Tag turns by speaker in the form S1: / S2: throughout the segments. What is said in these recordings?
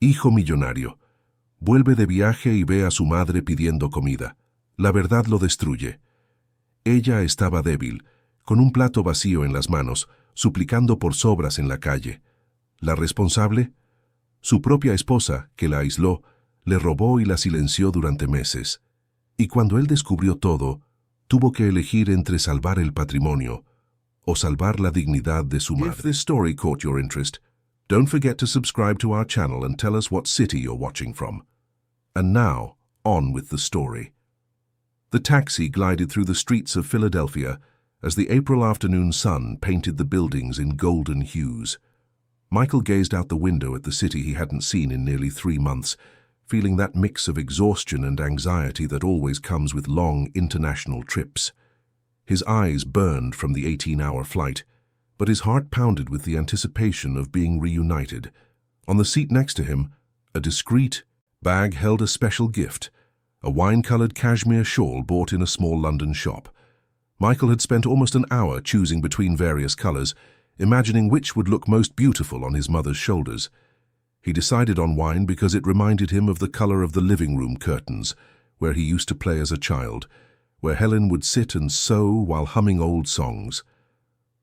S1: Hijo millonario, vuelve de viaje y ve a su madre pidiendo comida. La verdad lo destruye. Ella estaba débil, con un plato vacío en las manos, suplicando por sobras en la calle. ¿La responsable? Su propia esposa, que la aisló, le robó y la silenció durante meses. Y cuando él descubrió todo, tuvo que elegir entre salvar el patrimonio o salvar la dignidad de su madre. If this story caught your interest, don't forget to subscribe to our channel and tell us what city you're watching from. And now, on with the story. The taxi glided through the streets of Philadelphia as the April afternoon sun painted the buildings in golden hues. Michael gazed out the window at the city he hadn't seen in nearly 3 months, feeling that mix of exhaustion and anxiety that always comes with long international trips. His eyes burned from the 18-hour flight, but his heart pounded with the anticipation of being reunited. On the seat next to him, a discreet bag held a special gift, a wine-colored cashmere shawl bought in a small London shop. Michael had spent almost an hour choosing between various colors, imagining which would look most beautiful on his mother's shoulders. He decided on wine because it reminded him of the color of the living room curtains, where he used to play as a child, where Helen would sit and sew while humming old songs.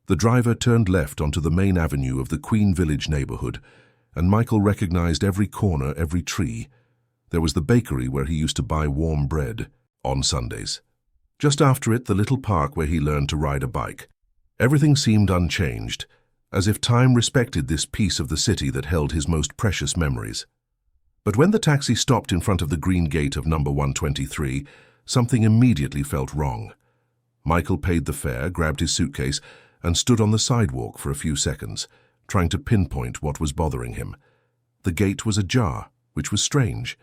S1: The driver turned left onto the main avenue of the Queen Village neighborhood, and Michael recognized every corner, every tree. There was the bakery where he used to buy warm bread on Sundays. Just after it, the little park where he learned to ride a bike. Everything seemed unchanged, as if time respected this piece of the city that held his most precious memories. But when the taxi stopped in front of the green gate of number 123, something immediately felt wrong. Michael paid the fare, grabbed his suitcase, and stood on the sidewalk for a few seconds, trying to pinpoint what was bothering him. The gate was ajar, which was strange.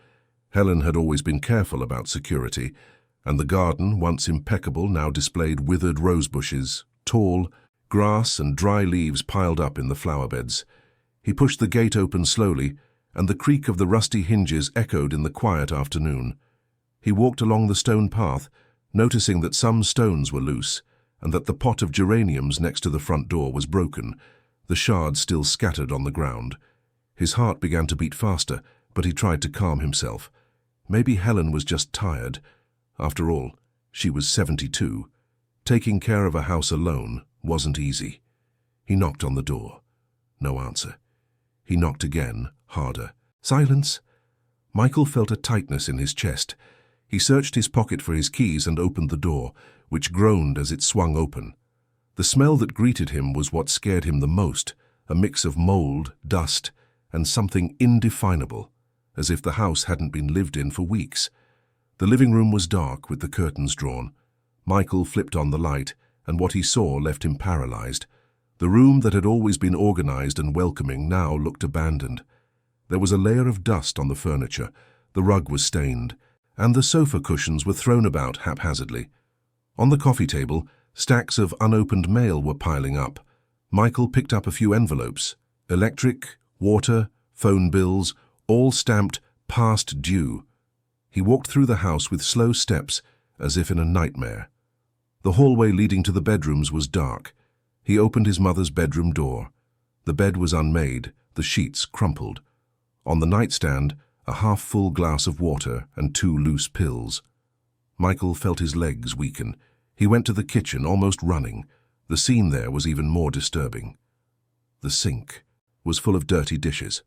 S1: Helen had always been careful about security, and the garden, once impeccable, now displayed withered rose bushes, tall, grass and dry leaves piled up in the flower beds. He pushed the gate open slowly, and the creak of the rusty hinges echoed in the quiet afternoon. He walked along the stone path, noticing that some stones were loose, and that the pot of geraniums next to the front door was broken, the shards still scattered on the ground. His heart began to beat faster, but he tried to calm himself. Maybe Helen was just tired. After all, she was 72. Taking care of a house alone wasn't easy. He knocked on the door. No answer. He knocked again, harder. Silence. Michael felt a tightness in his chest. He searched his pocket for his keys and opened the door, which groaned as it swung open. The smell that greeted him was what scared him the most, a mix of mold, dust, and something indefinable, as if the house hadn't been lived in for weeks. The living room was dark, with the curtains drawn. Michael flipped on the light, and what he saw left him paralyzed. The room that had always been organized and welcoming now looked abandoned. There was a layer of dust on the furniture, the rug was stained, and the sofa cushions were thrown about haphazardly. On the coffee table, stacks of unopened mail were piling up. Michael picked up a few envelopes. Electric, water, phone bills, all stamped past due. He walked through the house with slow steps, as if in a nightmare. The hallway leading to the bedrooms was dark. He opened his mother's bedroom door. The bed was unmade, the sheets crumpled. On the nightstand, a half-full glass of water and 2 loose pills. Michael felt his legs weaken. He went to the kitchen, almost running. The scene there was even more disturbing. The sink was full of dirty dishes.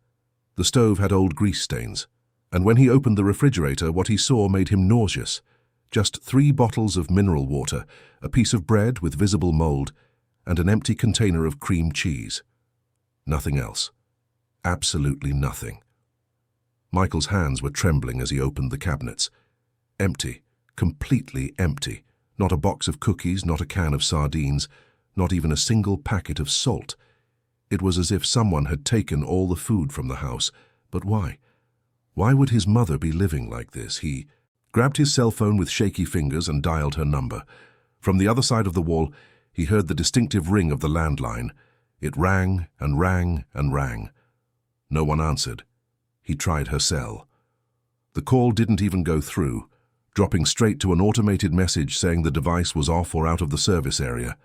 S1: The stove had old grease stains. And when he opened the refrigerator, what he saw made him nauseous. Just 3 bottles of mineral water, a piece of bread with visible mold, and an empty container of cream cheese. Nothing else. Absolutely nothing. Michael's hands were trembling as he opened the cabinets. Empty, completely empty. Not a box of cookies, not a can of sardines, not even a single packet of salt. It was as if someone had taken all the food from the house. But why? Why would his mother be living like this? He grabbed his cell phone with shaky fingers and dialed her number. From the other side of the wall, he heard the distinctive ring of the landline. It rang and rang and rang. No one answered. He tried her cell. The call didn't even go through, dropping straight to an automated message saying the device was off or out of the service area.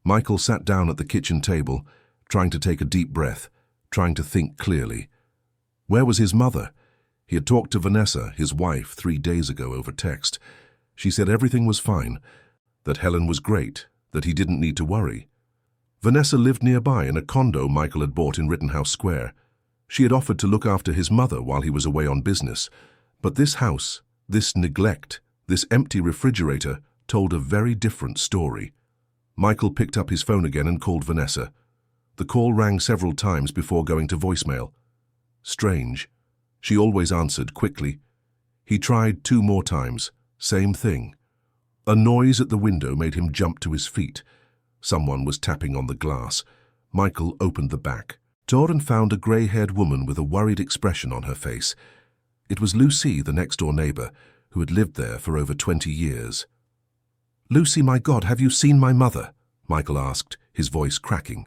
S1: Michael sat down at the kitchen table, trying to take a deep breath, trying to think clearly. Where was his mother? He had talked to Vanessa, his wife, 3 days ago over text. She said everything was fine, that Helen was great, that he didn't need to worry. Vanessa lived nearby in a condo Michael had bought in Rittenhouse Square. She had offered to look after his mother while he was away on business. But this house, this neglect, this empty refrigerator told a very different story. Michael picked up his phone again and called Vanessa. The call rang several times before going to voicemail. Strange. She always answered quickly. He tried 2 more times. Same thing. A noise at the window made him jump to his feet. Someone was tapping on the glass. Michael opened the back door and found a grey-haired woman with a worried expression on her face. It was Lucy, the next-door neighbour, who had lived there for over 20 years. "Lucy, my God, have you seen my mother?" Michael asked, his voice cracking.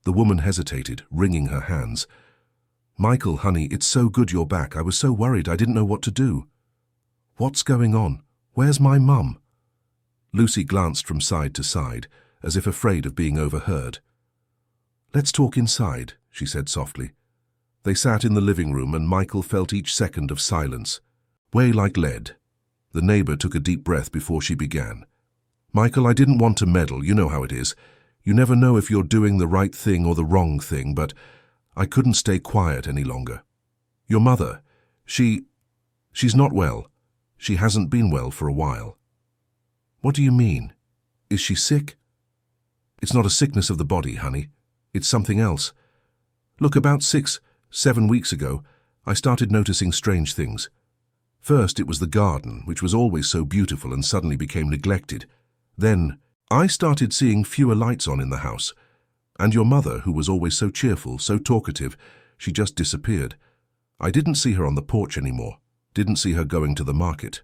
S1: The woman hesitated, wringing her hands. "Michael, honey, it's so good you're back. I was so worried I didn't know what to do." "What's going on? Where's my mum?" Lucy glanced from side to side, as if afraid of being overheard. "Let's talk inside," she said softly. They sat in the living room and Michael felt each second of silence. Way like lead. The neighbour took a deep breath before she began. "Michael, I didn't want to meddle, you know how it is. You never know if you're doing the right thing or the wrong thing, but I couldn't stay quiet any longer. Your mother, she's not well. She hasn't been well for a while." "What do you mean? Is she sick?" "It's not a sickness of the body, honey. It's something else. Look, about 6-7 weeks ago, I started noticing strange things. First, it was the garden, which was always so beautiful and suddenly became neglected. Then, I started seeing fewer lights on in the house. And your mother, who was always so cheerful, so talkative, she just disappeared. I didn't see her on the porch anymore. Didn't see her going to the market."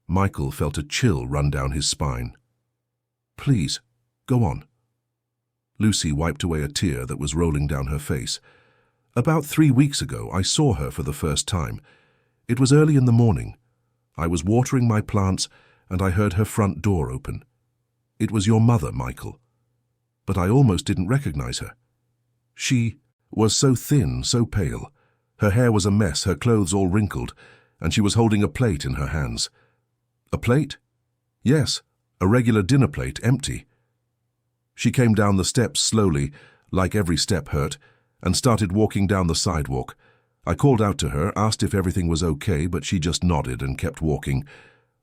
S1: Michael felt a chill run down his spine. "Please, go on." Lucy wiped away a tear that was rolling down her face. "About 3 weeks ago, I saw her for the first time. It was early in the morning. I was watering my plants, and I heard her front door open. It was your mother, Michael. But I almost didn't recognize her. She was so thin, so pale. Her hair was a mess, her clothes all wrinkled, and she was holding a plate in her hands." "A plate?" "Yes, a regular dinner plate, empty." She came down the steps slowly, like every step hurt, and started walking down the sidewalk. I called out to her, asked if everything was okay, but she just nodded and kept walking.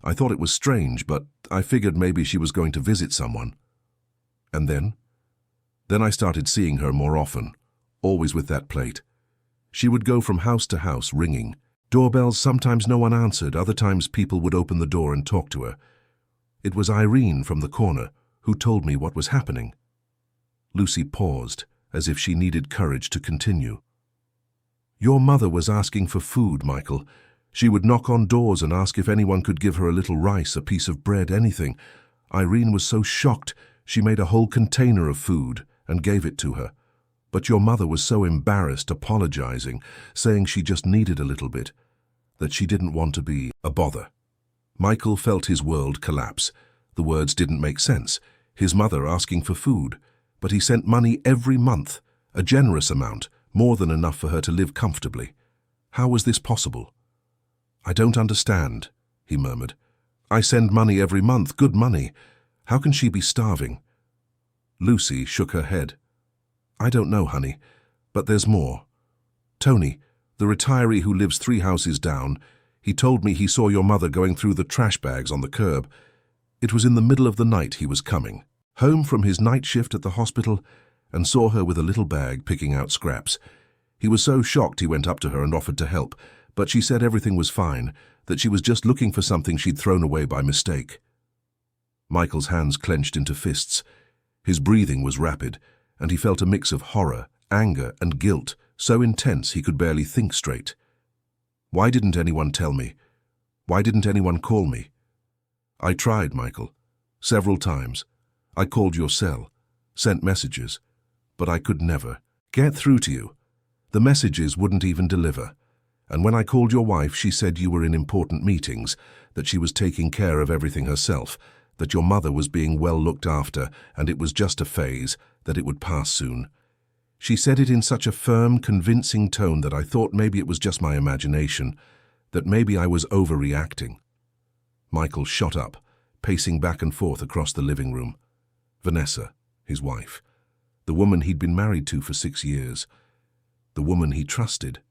S1: I thought it was strange, but I figured maybe she was going to visit someone. And then? Then I started seeing her more often, always with that plate. She would go from house to house ringing. Doorbells, sometimes no one answered, other times people would open the door and talk to her. It was Irene from the corner who told me what was happening. Lucy paused, as if she needed courage to continue. "Your mother was asking for food, Michael. She would knock on doors and ask if anyone could give her a little rice, a piece of bread, anything. Irene was so shocked, she made a whole container of food and gave it to her. But your mother was so embarrassed, apologizing, saying she just needed a little bit, that she didn't want to be a bother." Michael felt his world collapse. The words didn't make sense. His mother asking for food, but he sent money every month, a generous amount, more than enough for her to live comfortably. How was this possible? "I don't understand," he murmured. "I send money every month, good money. How can she be starving?" Lucy shook her head. "I don't know, honey, but there's more. Tony, the retiree who lives 3 houses down, he told me he saw your mother going through the trash bags on the curb. It was in the middle of the night he was coming, home from his night shift at the hospital, and saw her with a little bag picking out scraps. He was so shocked he went up to her and offered to help, but she said everything was fine, that she was just looking for something she'd thrown away by mistake." Michael's hands clenched into fists. His breathing was rapid, and he felt a mix of horror, anger, and guilt, so intense he could barely think straight. "Why didn't anyone tell me? Why didn't anyone call me?" "I tried, Michael. Several times. I called your cell, sent messages, but I could never get through to you. The messages wouldn't even deliver. And when I called your wife, she said you were in important meetings, that she was taking care of everything herself, that your mother was being well looked after, and it was just a phase, that it would pass soon. She said it in such a firm, convincing tone that I thought maybe it was just my imagination, that maybe I was overreacting. Michael shot up, pacing back and forth across the living room. Vanessa, his wife, the woman he'd been married to for 6 years, the woman he trusted,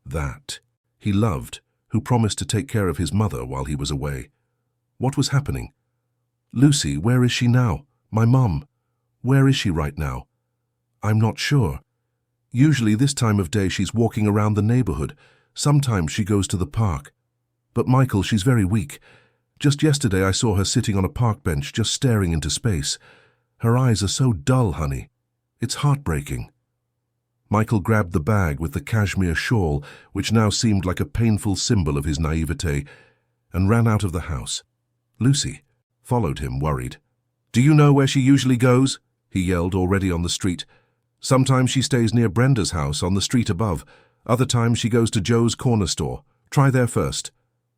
S1: that he loved, who promised to take care of his mother while he was away. What was happening? Lucy, where is she now? My mum. Where is she right now? I'm not sure. Usually this time of day she's walking around the neighborhood. Sometimes she goes to the park. But Michael, she's very weak. Just yesterday I saw her sitting on a park bench just staring into space. Her eyes are so dull, honey. It's heartbreaking. Michael grabbed the bag with the cashmere shawl, which now seemed like a painful symbol of his naivete, and ran out of the house. Lucy followed him, worried. Do you know where she usually goes? He yelled, already on the street. Sometimes she stays near Brenda's house on the street above. Other times she goes to Joe's corner store. Try there first.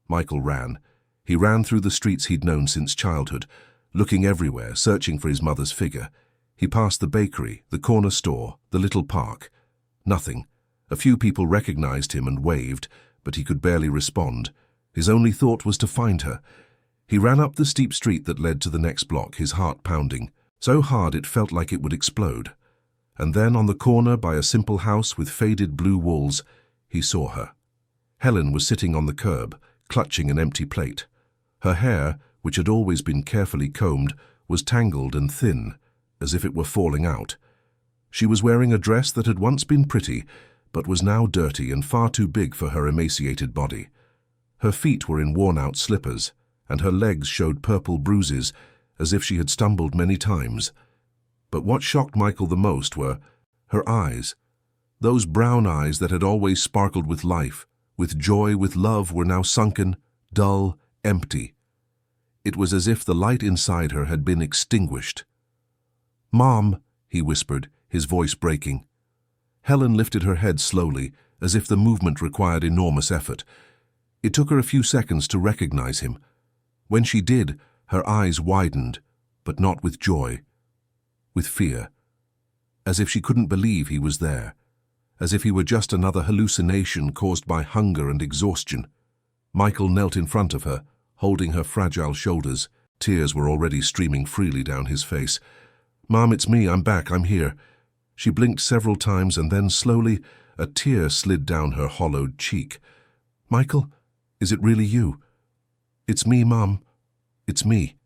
S1: Michael ran. He ran through the streets he'd known since childhood, looking everywhere, searching for his mother's figure. He passed the bakery, the corner store, the little park. Nothing. A few people recognized him and waved, but he could barely respond. His only thought was to find her. He ran up the steep street that led to the next block, his heart pounding, so hard it felt like it would explode. And then on the corner by a simple house with faded blue walls, he saw her. Helen was sitting on the curb, clutching an empty plate. Her hair, which had always been carefully combed, was tangled and thin, as if it were falling out. She was wearing a dress that had once been pretty, but was now dirty and far too big for her emaciated body. Her feet were in worn-out slippers, and her legs showed purple bruises, as if she had stumbled many times. But what shocked Michael the most were her eyes. Those brown eyes that had always sparkled with life, with joy, with love, were now sunken, dull, empty. It was as if the light inside her had been extinguished. "Mom," he whispered, his voice breaking. Helen lifted her head slowly, as if the movement required enormous effort. It took her a few seconds to recognize him. When she did, her eyes widened, but not with joy, with fear, as if she couldn't believe he was there, as if he were just another hallucination caused by hunger and exhaustion. Michael knelt in front of her, holding her fragile shoulders. Tears were already streaming freely down his face. "Mom, it's me, I'm back, I'm here." She blinked several times and then slowly a tear slid down her hollowed cheek. "Michael, is it really you?" "It's me, Mom. It's me."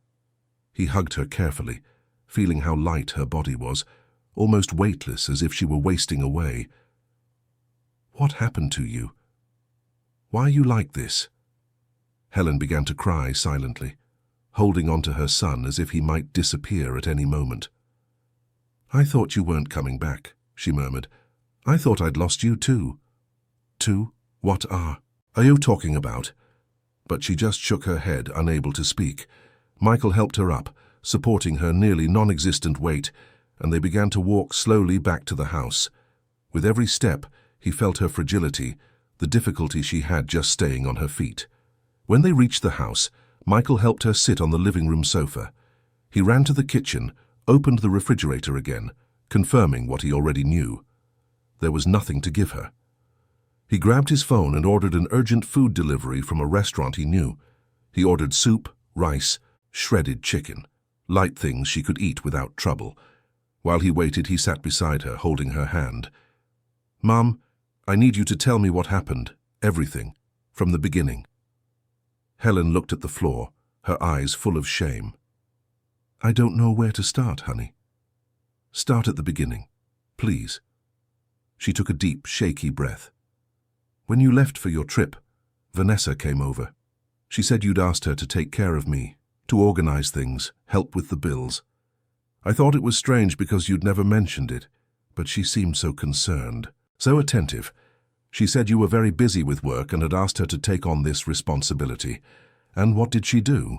S1: He hugged her carefully, feeling how light her body was, almost weightless, as if she were wasting away. "What happened to you? Why are you like this?" Helen began to cry silently, holding on to her son as if he might disappear at any moment. "I thought you weren't coming back," she murmured. "I thought I'd lost you too." "Too? What are you talking about?" But she just shook her head, unable to speak. Michael helped her up, supporting her nearly non-existent weight, and they began to walk slowly back to the house. With every step, he felt her fragility, the difficulty she had just staying on her feet. When they reached the house, Michael helped her sit on the living room sofa. He ran to the kitchen, opened the refrigerator again, confirming what he already knew. There was nothing to give her. He grabbed his phone and ordered an urgent food delivery from a restaurant he knew. He ordered soup, rice, shredded chicken, light things she could eat without trouble. While he waited, he sat beside her, holding her hand. "Mom, I need you to tell me what happened, everything, from the beginning." Helen looked at the floor, her eyes full of shame. "I don't know where to start, honey." "Start at the beginning, please." She took a deep, shaky breath. "When you left for your trip, Vanessa came over. She said you'd asked her to take care of me, to organize things, help with the bills. I thought it was strange because you'd never mentioned it, but she seemed so concerned, so attentive. She said you were very busy with work and had asked her to take on this responsibility. And what did she do?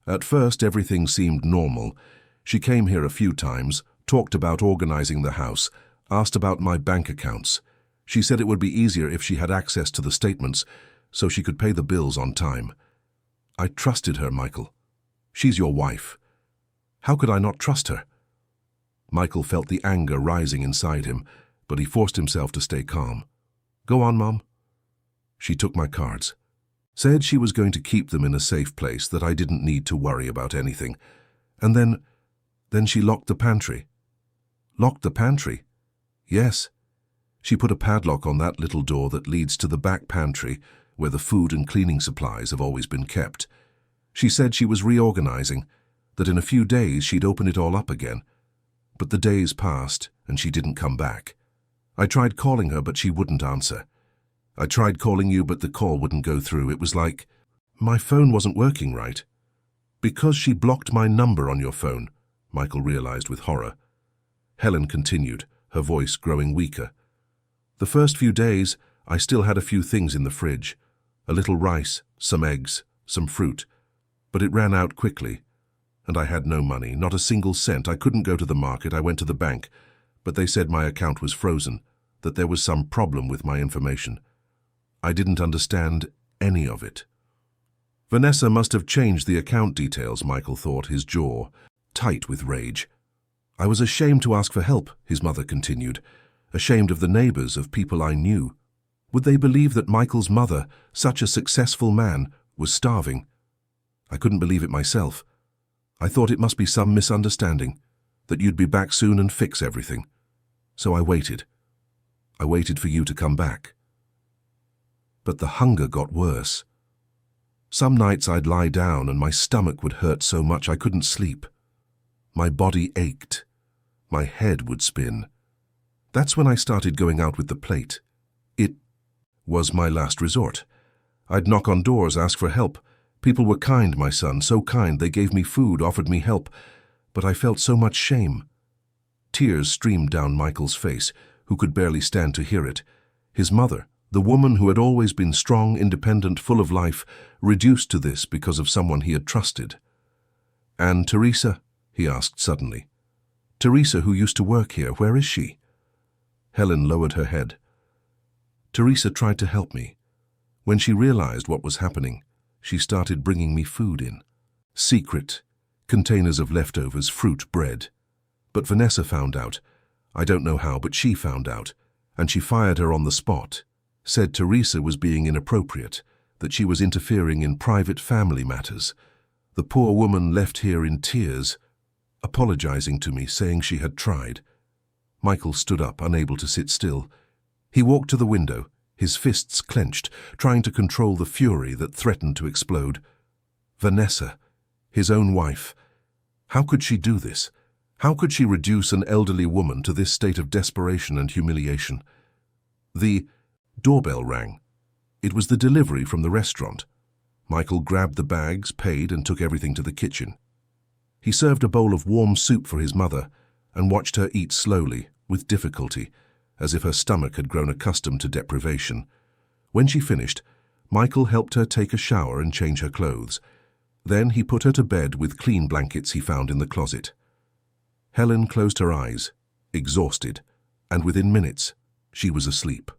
S1: At first, everything seemed normal. She came here a few times, talked about organizing the house, asked about my bank accounts. She said it would be easier if she had access to the statements, so she could pay the bills on time. I trusted her, Michael. She's your wife. How could I not trust her?" Michael felt the anger rising inside him, but he forced himself to stay calm. "Go on, Mom." She took my cards. Said she was going to keep them in a safe place, that I didn't need to worry about anything. And then she locked the pantry. Locked the pantry? Yes. She put a padlock on that little door that leads to the back pantry, where the food and cleaning supplies have always been kept. She said she was reorganizing, that in a few days she'd open it all up again. But the days passed, and she didn't come back. I tried calling her, but she wouldn't answer. I tried calling you, but the call wouldn't go through. It was like my phone wasn't working right. Because she blocked my number on your phone, Michael realized with horror. Helen continued, her voice growing weaker. The first few days, I still had a few things in the fridge. A little rice, some eggs, some fruit. But it ran out quickly. And I had no money, not a single cent. I couldn't go to the market. I went to the bank. But they said my account was frozen, that there was some problem with my information. I didn't understand any of it. Vanessa must have changed the account details, Michael thought, his jaw tight with rage. I was ashamed to ask for help, his mother continued. Ashamed of the neighbors, of people I knew. Would they believe that Michael's mother, such a successful man, was starving? I couldn't believe it myself. I thought it must be some misunderstanding, that you'd be back soon and fix everything. So I waited. I waited for you to come back. But the hunger got worse. Some nights I'd lie down and my stomach would hurt so much I couldn't sleep. My body ached. My head would spin. That's when I started going out with the plate. It was my last resort. I'd knock on doors, ask for help. People were kind, my son, so kind. They gave me food, offered me help. But I felt so much shame. Tears streamed down Michael's face, who could barely stand to hear it. His mother, the woman who had always been strong, independent, full of life, reduced to this because of someone he had trusted. "And Teresa?" he asked suddenly. "Teresa, who used to work here, where is she?" Helen lowered her head. "Teresa tried to help me. When she realized what was happening, she started bringing me food in. Secret, containers of leftovers, fruit, bread. But Vanessa found out. I don't know how, but she found out, and she fired her on the spot. Said Teresa was being inappropriate, that she was interfering in private family matters. The poor woman left here in tears, apologizing to me, saying she had tried." Michael stood up, unable to sit still. He walked to the window, his fists clenched, trying to control the fury that threatened to explode. Vanessa, his own wife. How could she do this? How could she reduce an elderly woman to this state of desperation and humiliation? The doorbell rang. It was the delivery from the restaurant. Michael grabbed the bags, paid, and took everything to the kitchen. He served a bowl of warm soup for his mother and watched her eat slowly, with difficulty, as if her stomach had grown accustomed to deprivation. When she finished, Michael helped her take a shower and change her clothes. Then he put her to bed with clean blankets he found in the closet. Helen closed her eyes, exhausted, and within minutes, she was asleep.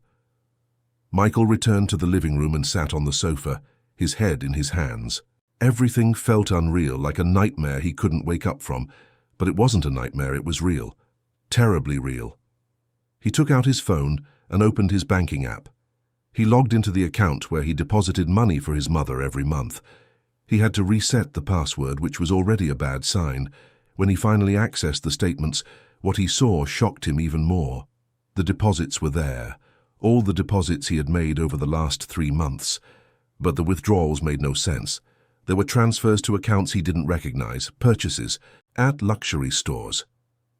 S1: Michael returned to the living room and sat on the sofa, his head in his hands. Everything felt unreal, like a nightmare he couldn't wake up from. But it wasn't a nightmare, it was real. Terribly real. He took out his phone and opened his banking app. He logged into the account where he deposited money for his mother every month. He had to reset the password, which was already a bad sign. When he finally accessed the statements, what he saw shocked him even more. The deposits were there, all the deposits he had made over the last 3 months. But the withdrawals made no sense. There were transfers to accounts he didn't recognize, purchases at luxury stores,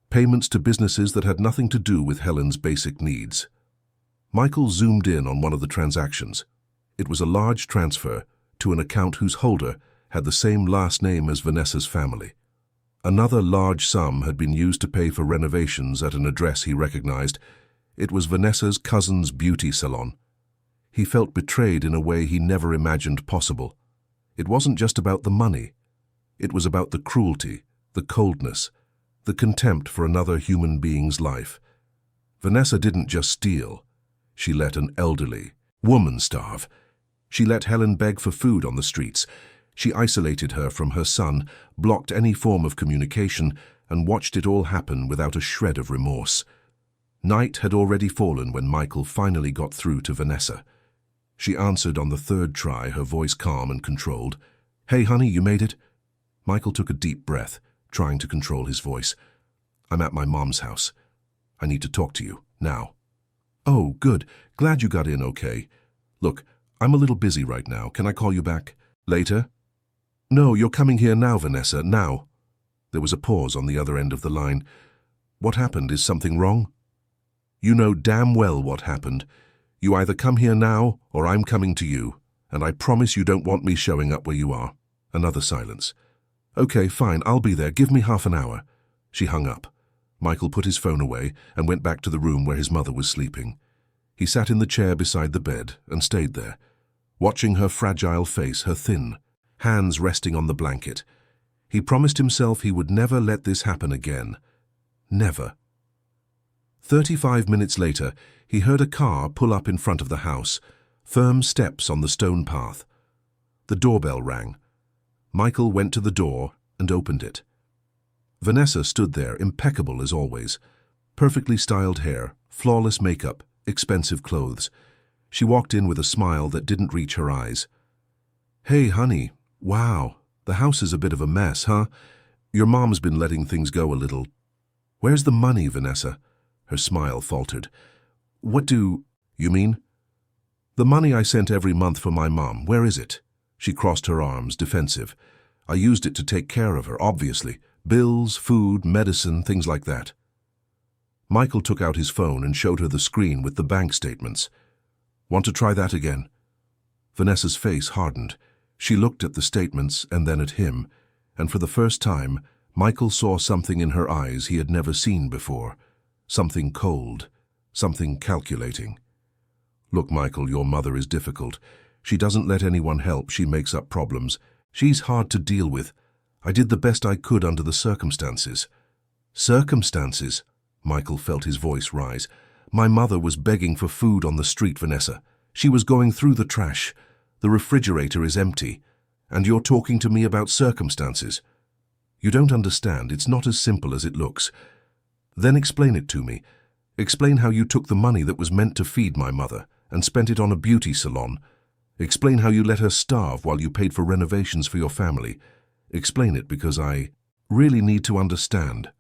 S1: payments to businesses that had nothing to do with Helen's basic needs. Michael zoomed in on one of the transactions. It was a large transfer to an account whose holder had the same last name as Vanessa's family. Another large sum had been used to pay for renovations at an address he recognized. It was Vanessa's cousin's beauty salon. He felt betrayed in a way he never imagined possible. It wasn't just about the money. It was about the cruelty, the coldness, the contempt for another human being's life. Vanessa didn't just steal. She let an elderly woman starve. She let Helen beg for food on the streets. She isolated her from her son, blocked any form of communication, and watched it all happen without a shred of remorse. Night had already fallen when Michael finally got through to Vanessa. She answered on the third try, her voice calm and controlled. "Hey, honey, you made it?" Michael took a deep breath, trying to control his voice. "I'm at my mom's house. I need to talk to you, now." "Oh, good. Glad you got in okay. Look, I'm a little busy right now. Can I call you back later?" "No, you're coming here now, Vanessa, now." There was a pause on the other end of the line. "What happened? Is something wrong?" "You know damn well what happened. You either come here now or I'm coming to you, and I promise you don't want me showing up where you are." Another silence. "Okay, fine, I'll be there. Give me half an hour." She hung up. Michael put his phone away and went back to the room where his mother was sleeping. He sat in the chair beside the bed and stayed there, watching her fragile face, her thin hands resting on the blanket. He promised himself he would never let this happen again. Never. 35 minutes later, he heard a car pull up in front of the house, firm steps on the stone path. The doorbell rang. Michael went to the door and opened it. Vanessa stood there, impeccable as always. Perfectly styled hair, flawless makeup, expensive clothes. She walked in with a smile that didn't reach her eyes. "Hey, honey. Wow, the house is a bit of a mess, huh? Your mom's been letting things go a little." "Where's the money, Vanessa?" Her smile faltered. "What do you mean?" "The money I sent every month for my mom. Where is it?" She crossed her arms, defensive. "I used it to take care of her, obviously. Bills, food, medicine, things like that." Michael took out his phone and showed her the screen with the bank statements. "Want to try that again?" Vanessa's face hardened. She looked at the statements and then at him, and for the first time, Michael saw something in her eyes he had never seen before. Something cold, something calculating. "Look, Michael, your mother is difficult. She doesn't let anyone help. She makes up problems. She's hard to deal with. I did the best I could under the circumstances." "Circumstances?" Michael felt his voice rise. "My mother was begging for food on the street, Vanessa. She was going through the trash. The refrigerator is empty. And you're talking to me about circumstances. You don't understand. It's not as simple as it looks." "Then explain it to me. Explain how you took the money that was meant to feed my mother and spent it on a beauty salon. Explain how you let her starve while you paid for renovations for your family. Explain it, because I really need to understand."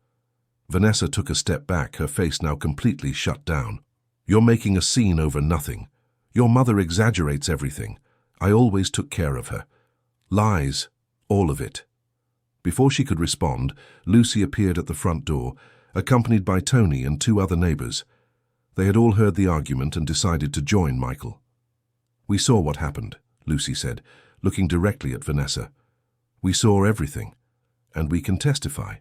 S1: Vanessa took a step back, her face now completely shut down. "You're making a scene over nothing. Your mother exaggerates everything. I always took care of her. Lies, all of it." Before she could respond, Lucy appeared at the front door, accompanied by Tony and 2 other neighbors. They had all heard the argument and decided to join Michael. "We saw what happened," Lucy said, looking directly at Vanessa. "We saw everything, and we can testify."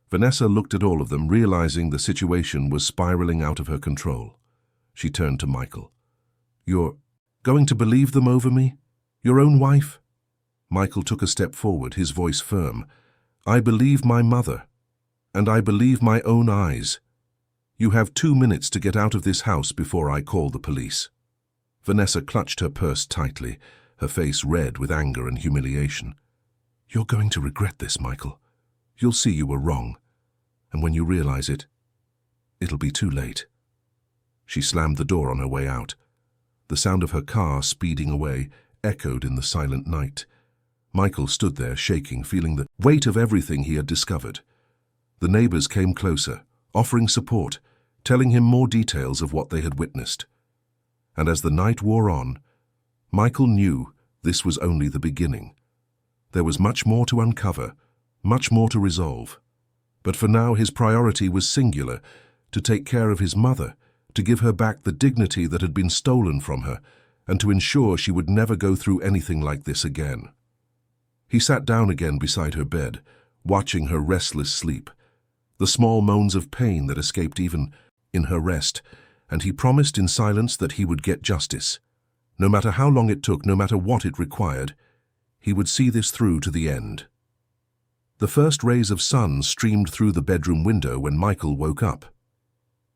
S1: Vanessa looked at all of them, realizing the situation was spiraling out of her control. She turned to Michael. "You're going to believe them over me? Your own wife?" Michael took a step forward, his voice firm. "I believe my mother, and I believe my own eyes. You have 2 minutes to get out of this house before I call the police." Vanessa clutched her purse tightly, her face red with anger and humiliation. "You're going to regret this, Michael. You'll see you were wrong, and when you realize it, it'll be too late." She slammed the door on her way out. The sound of her car speeding away echoed in the silent night. Michael stood there shaking, feeling the weight of everything he had discovered. The neighbors came closer, offering support, telling him more details of what they had witnessed. And as the night wore on, Michael knew this was only the beginning. There was much more to uncover, much more to resolve. But for now his priority was singular: to take care of his mother, to give her back the dignity that had been stolen from her, and to ensure she would never go through anything like this again. He sat down again beside her bed, watching her restless sleep, the small moans of pain that escaped even in her rest, and he promised in silence that he would get justice. No matter how long it took, no matter what it required, he would see this through to the end. The first rays of sun streamed through the bedroom window when Michael woke up.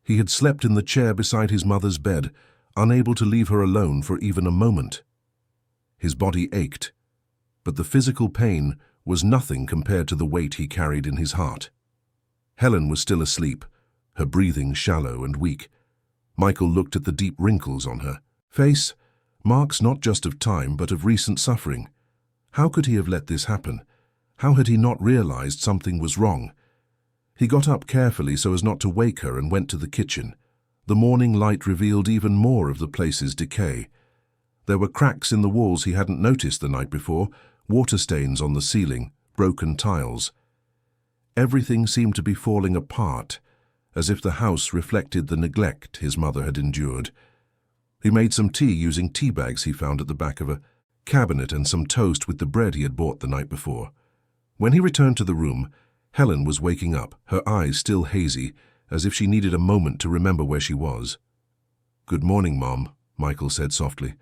S1: He had slept in the chair beside his mother's bed, unable to leave her alone for even a moment. His body ached, but the physical pain was nothing compared to the weight he carried in his heart. Helen was still asleep, her breathing shallow and weak. Michael looked at the deep wrinkles on her face, marks not just of time but of recent suffering. How could he have let this happen? How had he not realized something was wrong? He got up carefully so as not to wake her and went to the kitchen. The morning light revealed even more of the place's decay. There were cracks in the walls he hadn't noticed the night before, water stains on the ceiling, broken tiles. Everything seemed to be falling apart, as if the house reflected the neglect his mother had endured. He made some tea using tea bags he found at the back of a cabinet and some toast with the bread he had bought the night before. When he returned to the room, Helen was waking up, her eyes still hazy, as if she needed a moment to remember where she was. "Good morning, Mom," Michael said softly.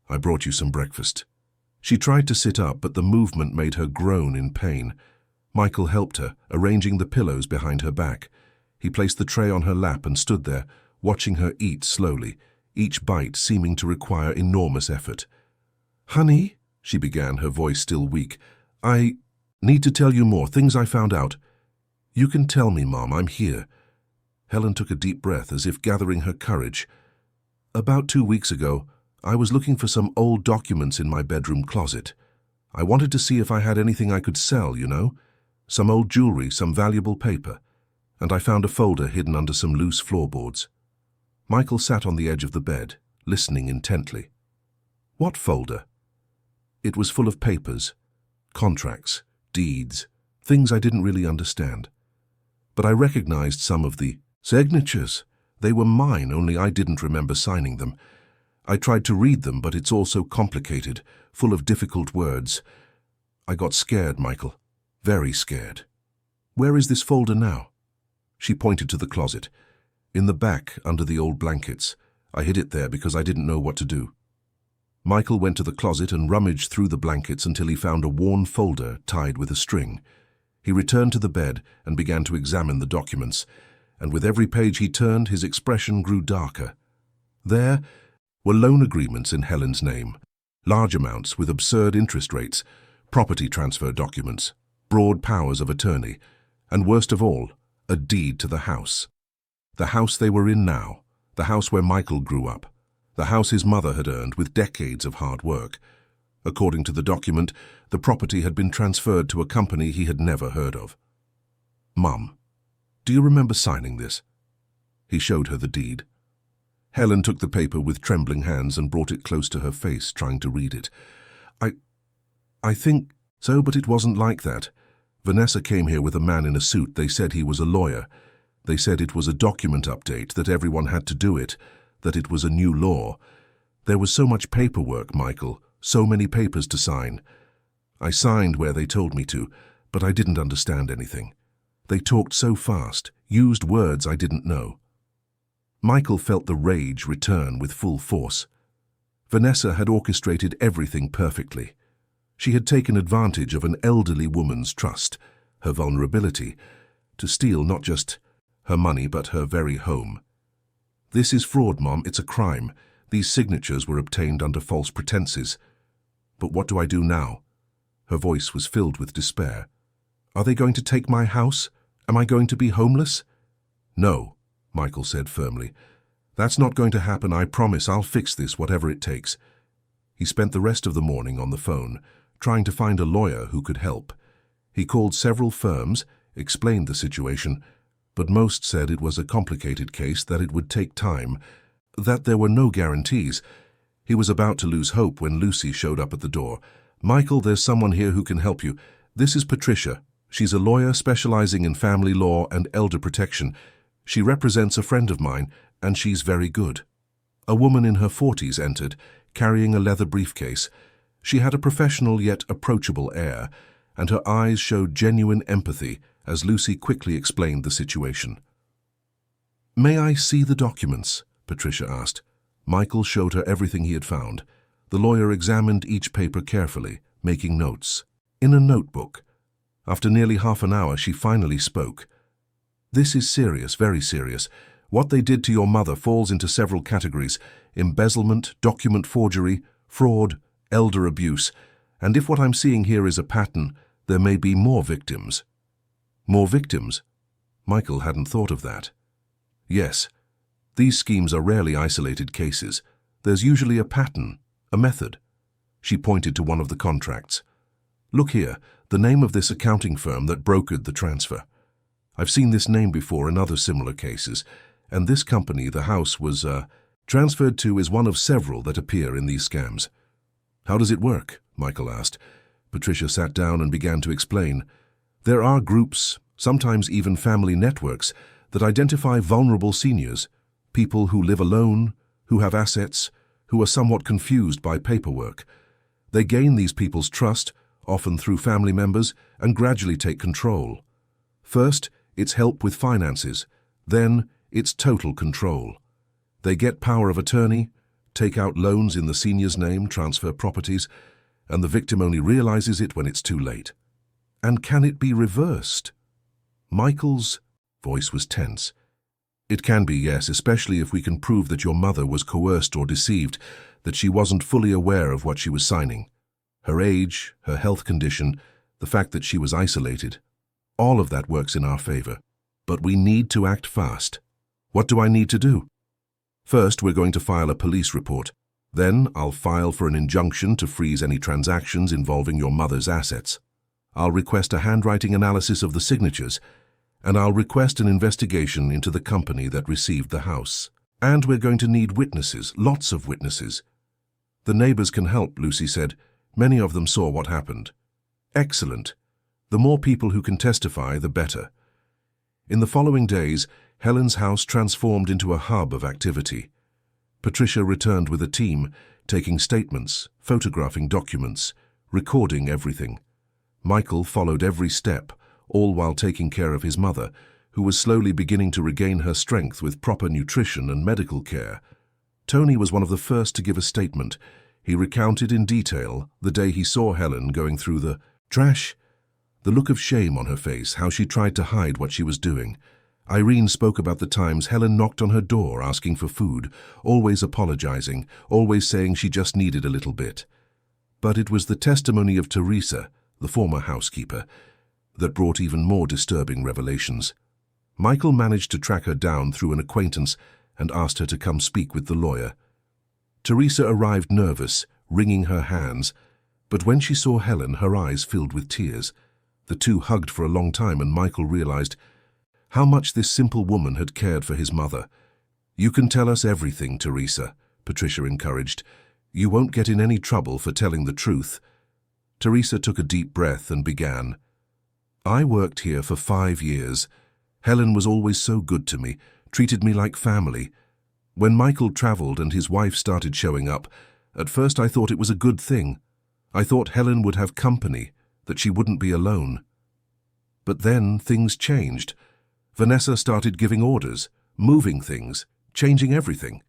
S1: "I brought you some breakfast." She tried to sit up, but the movement made her groan in pain. Michael helped her, arranging the pillows behind her back. He placed the tray on her lap and stood there, watching her eat slowly, each bite seeming to require enormous effort. "Honey," she began, her voice still weak, "I need to tell you more, things I found out." "You can tell me, Mom, I'm here." Helen took a deep breath as if gathering her courage. "About 2 weeks ago, I was looking for some old documents in my bedroom closet. I wanted to see if I had anything I could sell, you know, some old jewelry, some valuable paper, and I found a folder hidden under some loose floorboards." Michael sat on the edge of the bed, listening intently. "What folder?" "It was full of papers, contracts, deeds, things I didn't really understand. But I recognized some of the signatures. They were mine, only I didn't remember signing them. I tried to read them, but it's all so complicated, full of difficult words. I got scared, Michael, very scared." "Where is this folder now?" She pointed to the closet. "In the back, under the old blankets. I hid it there because I didn't know what to do." Michael went to the closet and rummaged through the blankets until he found a worn folder tied with a string. He returned to the bed and began to examine the documents, and with every page he turned, his expression grew darker. There were loan agreements in Helen's name, large amounts with absurd interest rates, property transfer documents, broad powers of attorney, and worst of all, a deed to the house. The house they were in now, the house where Michael grew up, the house his mother had earned with decades of hard work. According to the document, the property had been transferred to a company he had never heard of. "Mum, do you remember signing this?" He showed her the deed. Helen took the paper with trembling hands and brought it close to her face, trying to read it. I think so, but it wasn't like that. Vanessa came here with a man in a suit. They said he was a lawyer. They said it was a document update, that everyone had to do it, that it was a new law. There was so much paperwork, Michael, so many papers to sign. I signed where they told me to, but I didn't understand anything. They talked so fast, used words I didn't know." Michael felt the rage return with full force. Vanessa had orchestrated everything perfectly. She had taken advantage of an elderly woman's trust, her vulnerability, to steal not just her money but her very home. "This is fraud, Mom. It's a crime. These signatures were obtained under false pretenses. But what do I do now?" Her voice was filled with despair. "Are they going to take my house? Am I going to be homeless?" "No," Michael said firmly. "That's not going to happen. I promise I'll fix this, whatever it takes." He spent the rest of the morning on the phone, trying to find a lawyer who could help. He called several firms, explained the situation, but most said it was a complicated case, that it would take time, that there were no guarantees. He was about to lose hope when Lucy showed up at the door. "Michael, there's someone here who can help you. This is Patricia. She's a lawyer specializing in family law and elder protection. She represents a friend of mine, and she's very good." A woman in her 40s entered, carrying a leather briefcase. She had a professional yet approachable air, and her eyes showed genuine empathy as Lucy quickly explained the situation. "May I see the documents?" Patricia asked. Michael showed her everything he had found. The lawyer examined each paper carefully, making notes. In a notebook. After nearly half an hour, she finally spoke. "This is serious, very serious. What they did to your mother falls into several categories: embezzlement, document forgery, fraud, elder abuse, and if what I'm seeing here is a pattern, there may be more victims." "More victims?" Michael hadn't thought of that. "Yes. These schemes are rarely isolated cases. There's usually a pattern, a method. She pointed to one of the contracts. Look here, the name of this accounting firm that brokered the transfer. I've seen this name before in other similar cases, and this company the house was transferred to is one of several that appear in these scams. How does it work? Michael asked. Patricia sat down and began to explain. There are groups, sometimes even family networks, that identify vulnerable seniors, people who live alone, who have assets, who are somewhat confused by paperwork. They gain these people's trust, often through family members, and gradually take control. First, it's help with finances. Then, it's total control. They get power of attorney, take out loans in the senior's name, transfer properties, and the victim only realizes it when it's too late. And can it be reversed? Michael's voice was tense. It can be, yes, especially if we can prove that your mother was coerced or deceived, that she wasn't fully aware of what she was signing. Her age, her health condition, the fact that she was isolated. All of that works in our favor. But we need to act fast. What do I need to do? First, we're going to file a police report. Then, I'll file for an injunction to freeze any transactions involving your mother's assets. I'll request a handwriting analysis of the signatures, and I'll request an investigation into the company that received the house. And we're going to need witnesses, lots of witnesses. The neighbors can help, Lucy said. Many of them saw what happened. Excellent. The more people who can testify, the better. In the following days, Helen's house transformed into a hub of activity. Patricia returned with a team, taking statements, photographing documents, recording everything. Michael followed every step, all while taking care of his mother, who was slowly beginning to regain her strength with proper nutrition and medical care. Tony was one of the first to give a statement. He recounted in detail the day he saw Helen going through the trash, the look of shame on her face, how she tried to hide what she was doing. Irene spoke about the times Helen knocked on her door asking for food, always apologizing, always saying she just needed a little bit. But it was the testimony of Teresa, the former housekeeper, that brought even more disturbing revelations. Michael managed to track her down through an acquaintance and asked her to come speak with the lawyer. Teresa arrived nervous, wringing her hands, but when she saw Helen, her eyes filled with tears. The two hugged for a long time, and Michael realized how much this simple woman had cared for his mother. "You can tell us everything, Teresa," Patricia encouraged. "You won't get in any trouble for telling the truth." Teresa took a deep breath and began. "I worked here for 5 years. Helen was always so good to me, treated me like family. When Michael traveled and his wife started showing up, at first I thought it was a good thing. I thought Helen would have company, that she wouldn't be alone. But then things changed. Vanessa started giving orders, moving things, changing everything.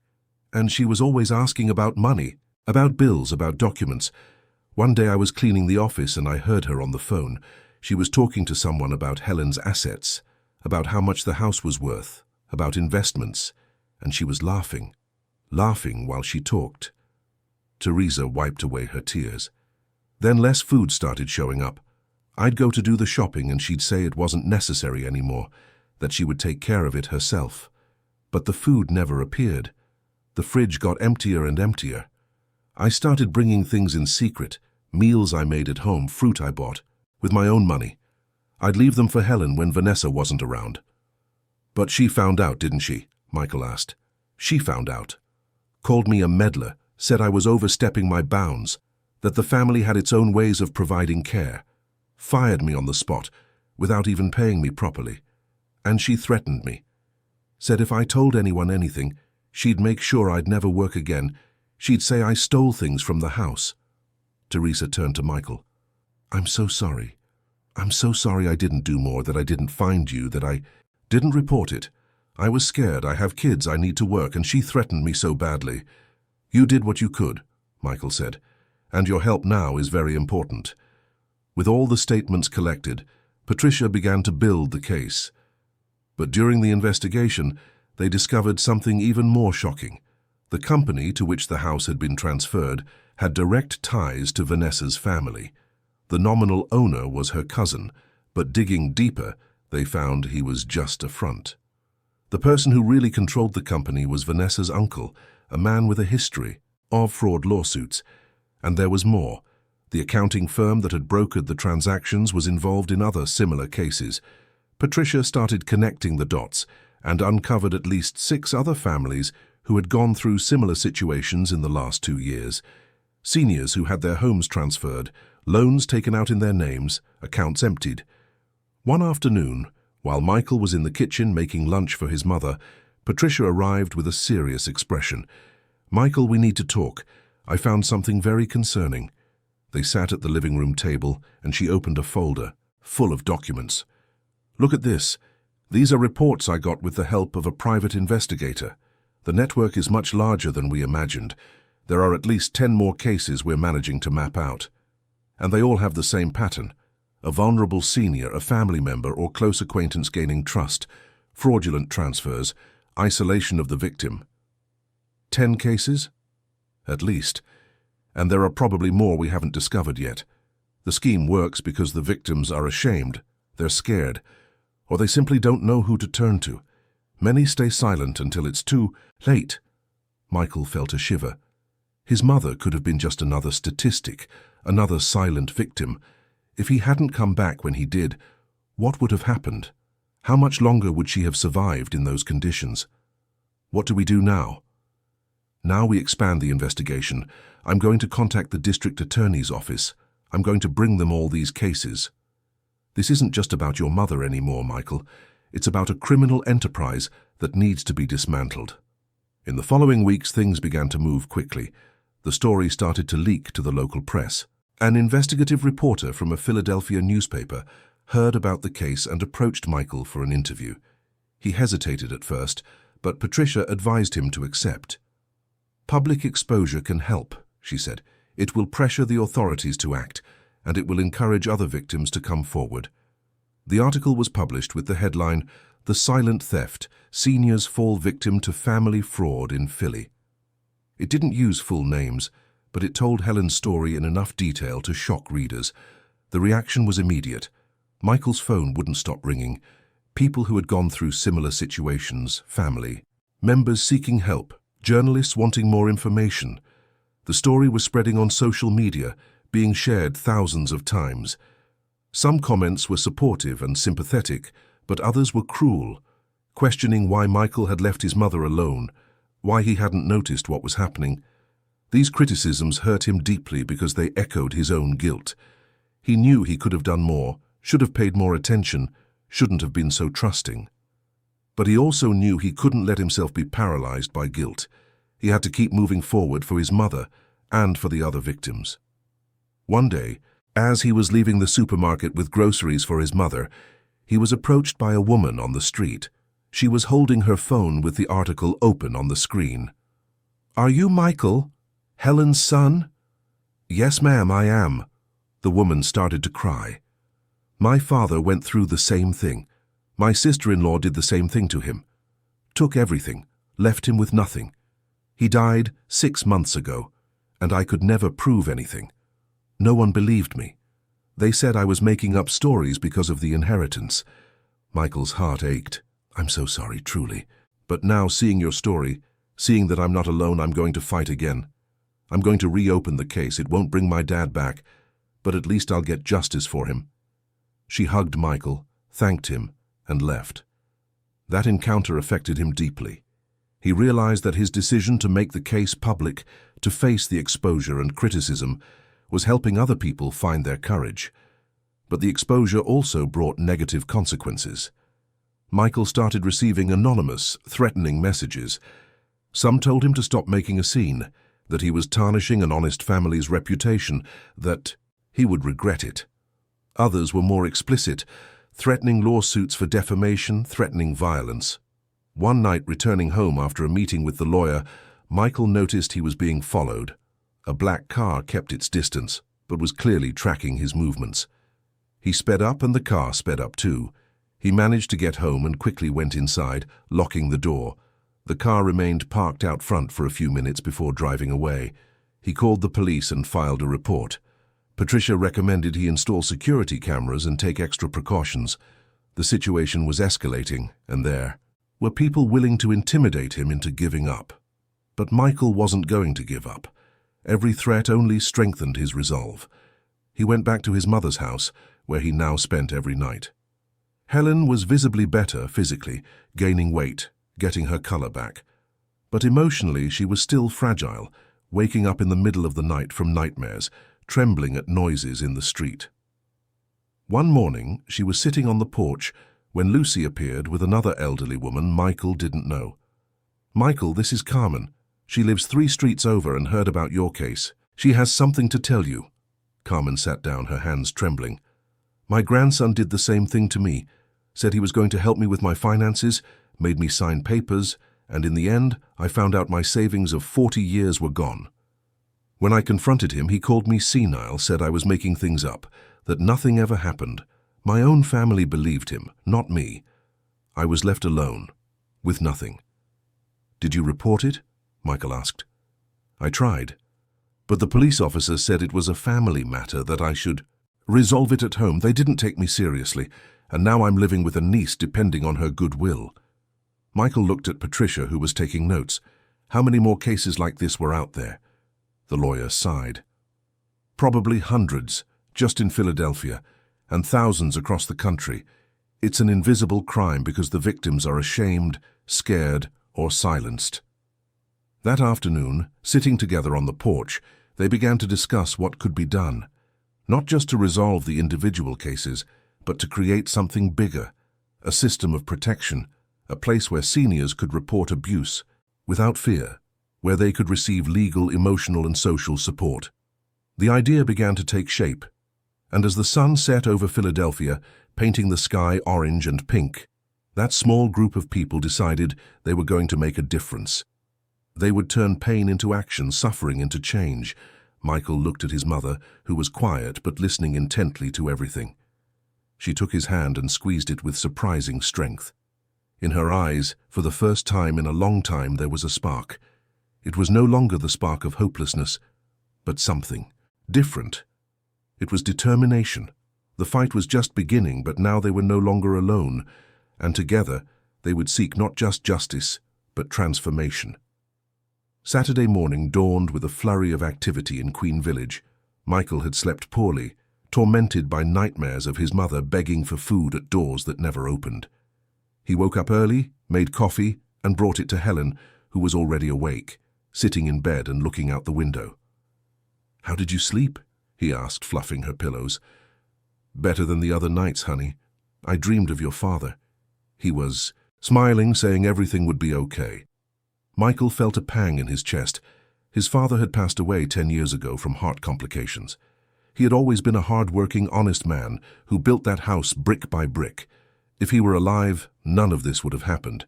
S1: And she was always asking about money, about bills, about documents. One day I was cleaning the office and I heard her on the phone. She was talking to someone about Helen's assets, about how much the house was worth, about investments, and she was laughing while she talked." Teresa wiped away her tears. "Then less food started showing up. I'd go to do the shopping and she'd say it wasn't necessary anymore, that she would take care of it herself. But the food never appeared. The fridge got emptier and emptier. I started bringing things in secret, meals I made at home, fruit I bought, with my own money. I'd leave them for Helen when Vanessa wasn't around." "But she found out, didn't she?" Michael asked. "She found out. Called me a meddler, said I was overstepping my bounds, that the family had its own ways of providing care. Fired me on the spot, without even paying me properly. And she threatened me. Said if I told anyone anything, she'd make sure I'd never work again. She'd say I stole things from the house." Teresa turned to Michael. "I'm so sorry. I'm so sorry I didn't do more, that I didn't find you, that I didn't report it. I was scared. I have kids. I need to work, and she threatened me so badly." "You did what you could," Michael said, "and your help now is very important." With all the statements collected, Patricia began to build the case. But during the investigation, they discovered something even more shocking. The company to which the house had been transferred had direct ties to Vanessa's family. The nominal owner was her cousin, but digging deeper, they found he was just a front. The person who really controlled the company was Vanessa's uncle, a man with a history of fraud lawsuits. And there was more. The accounting firm that had brokered the transactions was involved in other similar cases. Patricia started connecting the dots and uncovered at least 6 other families who had gone through similar situations in the last 2 years. Seniors who had their homes transferred, loans taken out in their names, accounts emptied. One afternoon, while Michael was in the kitchen making lunch for his mother, Patricia arrived with a serious expression. "Michael, we need to talk. I found something very concerning." They sat at the living room table and she opened a folder full of documents. "Look at this. These are reports I got with the help of a private investigator. The network is much larger than we imagined. There are at least 10 more cases we're managing to map out. And they all have the same pattern. A vulnerable senior, a family member, or close acquaintance gaining trust, fraudulent transfers, isolation of the victim. 10 cases? At least. And there are probably more we haven't discovered yet. The scheme works because the victims are ashamed, they're scared, or they simply don't know who to turn to. Many stay silent until it's too late." Michael felt a shiver. His mother could have been just another statistic, another silent victim. If he hadn't come back when he did, what would have happened? How much longer would she have survived in those conditions? What do we do now? Now we expand the investigation. I'm going to contact the district attorney's office. I'm going to bring them all these cases. This isn't just about your mother anymore, Michael. It's about a criminal enterprise that needs to be dismantled. In the following weeks, things began to move quickly. The story started to leak to the local press. An investigative reporter from a Philadelphia newspaper heard about the case and approached Michael for an interview. He hesitated at first, but Patricia advised him to accept. "Public exposure can help," she said. "It will pressure the authorities to act, and it will encourage other victims to come forward." The article was published with the headline, "The Silent Theft, Seniors Fall Victim to Family Fraud in Philly." It didn't use full names, but it told Helen's story in enough detail to shock readers. The reaction was immediate. Michael's phone wouldn't stop ringing. People who had gone through similar situations, family, members seeking help, journalists wanting more information. The story was spreading on social media, being shared thousands of times. Some comments were supportive and sympathetic, but others were cruel, questioning why Michael had left his mother alone, why he hadn't noticed what was happening. These criticisms hurt him deeply because they echoed his own guilt. He knew he could have done more, should have paid more attention, shouldn't have been so trusting. But he also knew he couldn't let himself be paralyzed by guilt. He had to keep moving forward for his mother and for the other victims. One day, as he was leaving the supermarket with groceries for his mother, he was approached by a woman on the street. She was holding her phone with the article open on the screen. "Are you Michael? Helen's son?" "Yes, ma'am, I am." The woman started to cry. "My father went through the same thing. My sister-in-law did the same thing to him. Took everything, left him with nothing. He died 6 months ago, and I could never prove anything. No one believed me. They said I was making up stories because of the inheritance." Michael's heart ached. "I'm so sorry, truly. But now, seeing your story, seeing that I'm not alone, I'm going to fight again. I'm going to reopen the case. It won't bring my dad back, but at least I'll get justice for him." She hugged Michael, thanked him, and left. That encounter affected him deeply. He realized that his decision to make the case public, to face the exposure and criticism, was helping other people find their courage. But the exposure also brought negative consequences. Michael started receiving anonymous, threatening messages. Some told him to stop making a scene, that he was tarnishing an honest family's reputation, that he would regret it. Others were more explicit, threatening lawsuits for defamation, threatening violence. One night, returning home after a meeting with the lawyer, Michael noticed he was being followed. A black car kept its distance, but was clearly tracking his movements. He sped up and the car sped up too. He managed to get home and quickly went inside, locking the door. The car remained parked out front for a few minutes before driving away. He called the police and filed a report. Patricia recommended he install security cameras and take extra precautions. The situation was escalating, and there, were people willing to intimidate him into giving up. But Michael wasn't going to give up. Every threat only strengthened his resolve. He went back to his mother's house, where he now spent every night. Helen was visibly better physically, gaining weight, getting her color back. But emotionally she was still fragile, waking up in the middle of the night from nightmares, trembling at noises in the street. One morning she was sitting on the porch when Lucy appeared with another elderly woman Michael didn't know. "Michael, this is Carmen. She lives 3 streets over and heard about your case. She has something to tell you." Carmen sat down, her hands trembling. "My grandson did the same thing to me, said he was going to help me with my finances, made me sign papers, and in the end I found out my savings of 40 years were gone. When I confronted him, he called me senile, said I was making things up, that nothing ever happened. My own family believed him, not me. I was left alone, with nothing." "Did you report it?" Michael asked. "I tried, but the police officer said it was a family matter, that I should resolve it at home. They didn't take me seriously, and now I'm living with a niece depending on her goodwill." Michael looked at Patricia, who was taking notes. How many more cases like this were out there? The lawyer sighed. "Probably hundreds, just in Philadelphia, and thousands across the country. It's an invisible crime because the victims are ashamed, scared, or silenced." That afternoon, sitting together on the porch, they began to discuss what could be done, not just to resolve the individual cases, but to create something bigger, a system of protection, a place where seniors could report abuse without fear, where they could receive legal, emotional, and social support. The idea began to take shape, and as the sun set over Philadelphia, painting the sky orange and pink, that small group of people decided they were going to make a difference. They would turn pain into action, suffering into change. Michael looked at his mother, who was quiet but listening intently to everything. She took his hand and squeezed it with surprising strength. In her eyes, for the first time in a long time, there was a spark. It was no longer the spark of hopelessness, but something different. It was determination. The fight was just beginning, but now they were no longer alone, and together they would seek not just justice, but transformation. Saturday morning dawned with a flurry of activity in Queen Village. Michael had slept poorly, tormented by nightmares of his mother begging for food at doors that never opened. He woke up early, made coffee, and brought it to Helen, who was already awake, sitting in bed and looking out the window. "How did you sleep?" he asked, fluffing her pillows. "Better than the other nights, honey. I dreamed of your father. He was smiling, saying everything would be okay." Michael felt a pang in his chest. His father had passed away 10 years ago from heart complications. He had always been a hard-working, honest man who built that house brick by brick. If he were alive, none of this would have happened.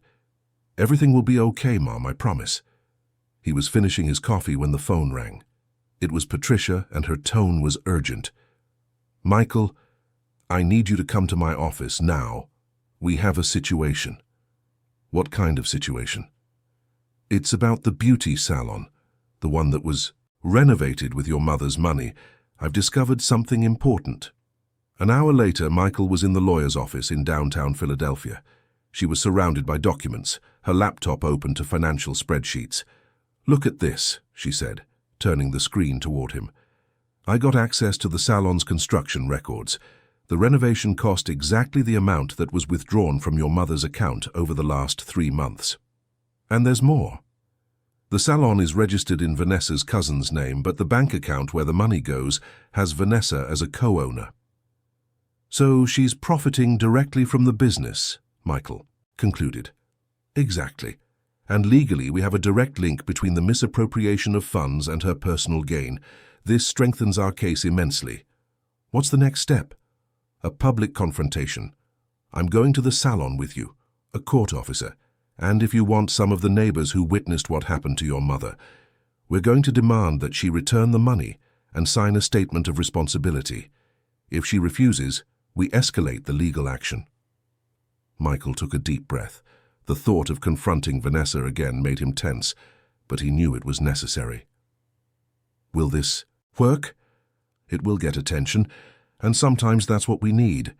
S1: "Everything will be okay, Mom, I promise." He was finishing his coffee when the phone rang. It was Patricia, and her tone was urgent. "Michael, I need you to come to my office now. We have a situation." "What kind of situation?" "It's about the beauty salon, the one that was renovated with your mother's money. I've discovered something important." An hour later, Michael was in the lawyer's office in downtown Philadelphia. She was surrounded by documents, her laptop open to financial spreadsheets. "Look at this," she said, turning the screen toward him. "I got access to the salon's construction records. The renovation cost exactly the amount that was withdrawn from your mother's account over the last 3 months. And there's more. The salon is registered in Vanessa's cousin's name, but the bank account where the money goes has Vanessa as a co-owner. So she's profiting directly from the business," Michael concluded. "Exactly. And legally we have a direct link between the misappropriation of funds and her personal gain. This strengthens our case immensely. What's the next step?" "A public confrontation. I'm going to the salon with you, a court officer, and if you want, some of the neighbors who witnessed what happened to your mother. We're going to demand that she return the money and sign a statement of responsibility. If she refuses, we escalate the legal action." Michael took a deep breath. The thought of confronting Vanessa again made him tense, but he knew it was necessary. "Will this work?" "It will get attention, and sometimes that's what we need.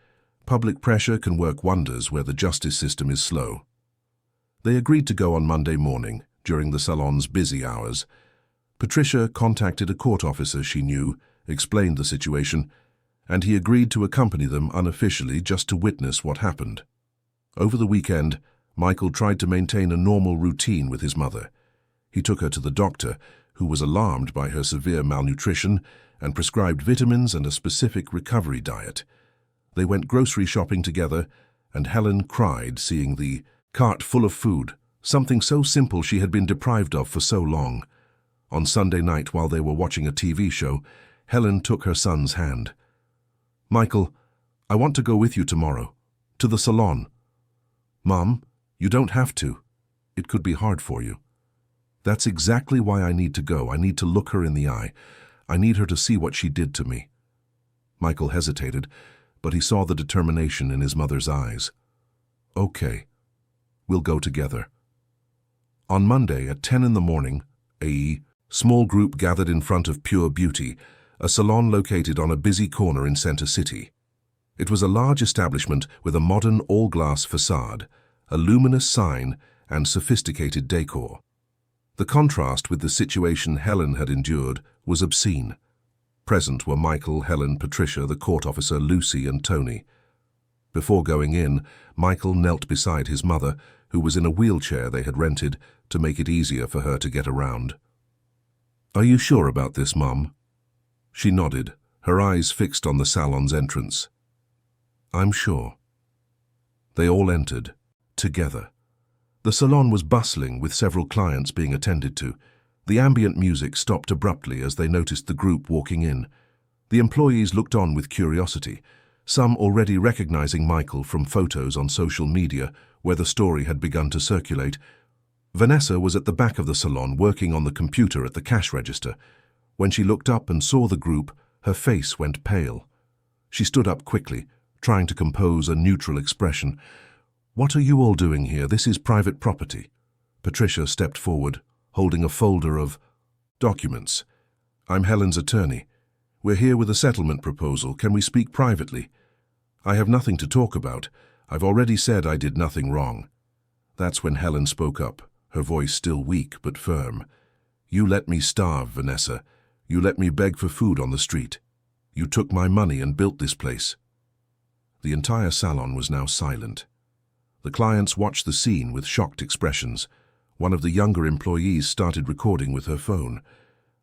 S1: Public pressure can work wonders where the justice system is slow." They agreed to go on Monday morning, during the salon's busy hours. Patricia contacted a court officer she knew, explained the situation, and he agreed to accompany them unofficially just to witness what happened. Over the weekend, Michael tried to maintain a normal routine with his mother. He took her to the doctor, who was alarmed by her severe malnutrition and prescribed vitamins and a specific recovery diet. They went grocery shopping together, and Helen cried seeing the cart full of food, something so simple she had been deprived of for so long. On Sunday night, while they were watching a TV show, Helen took her son's hand. "Michael, I want to go with you tomorrow, to the salon." "Mom, you don't have to. It could be hard for you." "That's exactly why I need to go. I need to look her in the eye. I need her to see what she did to me." Michael hesitated, but he saw the determination in his mother's eyes. "Okay, we'll go together." On Monday at 10 in the morning, a small group gathered in front of Pure Beauty, a salon located on a busy corner in Center City. It was a large establishment with a modern all-glass facade, a luminous sign, and sophisticated decor. The contrast with the situation Helen had endured was obscene. Present were Michael, Helen, Patricia, the court officer, Lucy, and Tony. Before going in, Michael knelt beside his mother, who was in a wheelchair they had rented to make it easier for her to get around. "Are you sure about this, Mom?" She nodded, her eyes fixed on the salon's entrance. "I'm sure." They all entered, together. The salon was bustling, with several clients being attended to. The ambient music stopped abruptly as they noticed the group walking in. The employees looked on with curiosity, some already recognizing Michael from photos on social media where the story had begun to circulate. Vanessa was at the back of the salon working on the computer at the cash register. When she looked up and saw the group, her face went pale. She stood up quickly, trying to compose a neutral expression. "What are you all doing here? This is private property." Patricia stepped forward, holding a folder of documents. "I'm Helen's attorney. We're here with a settlement proposal. Can we speak privately?" "I have nothing to talk about. I've already said I did nothing wrong." That's when Helen spoke up, her voice still weak but firm. "You let me starve, Vanessa. You let me beg for food on the street. You took my money and built this place." The entire salon was now silent. The clients watched the scene with shocked expressions. One of the younger employees started recording with her phone.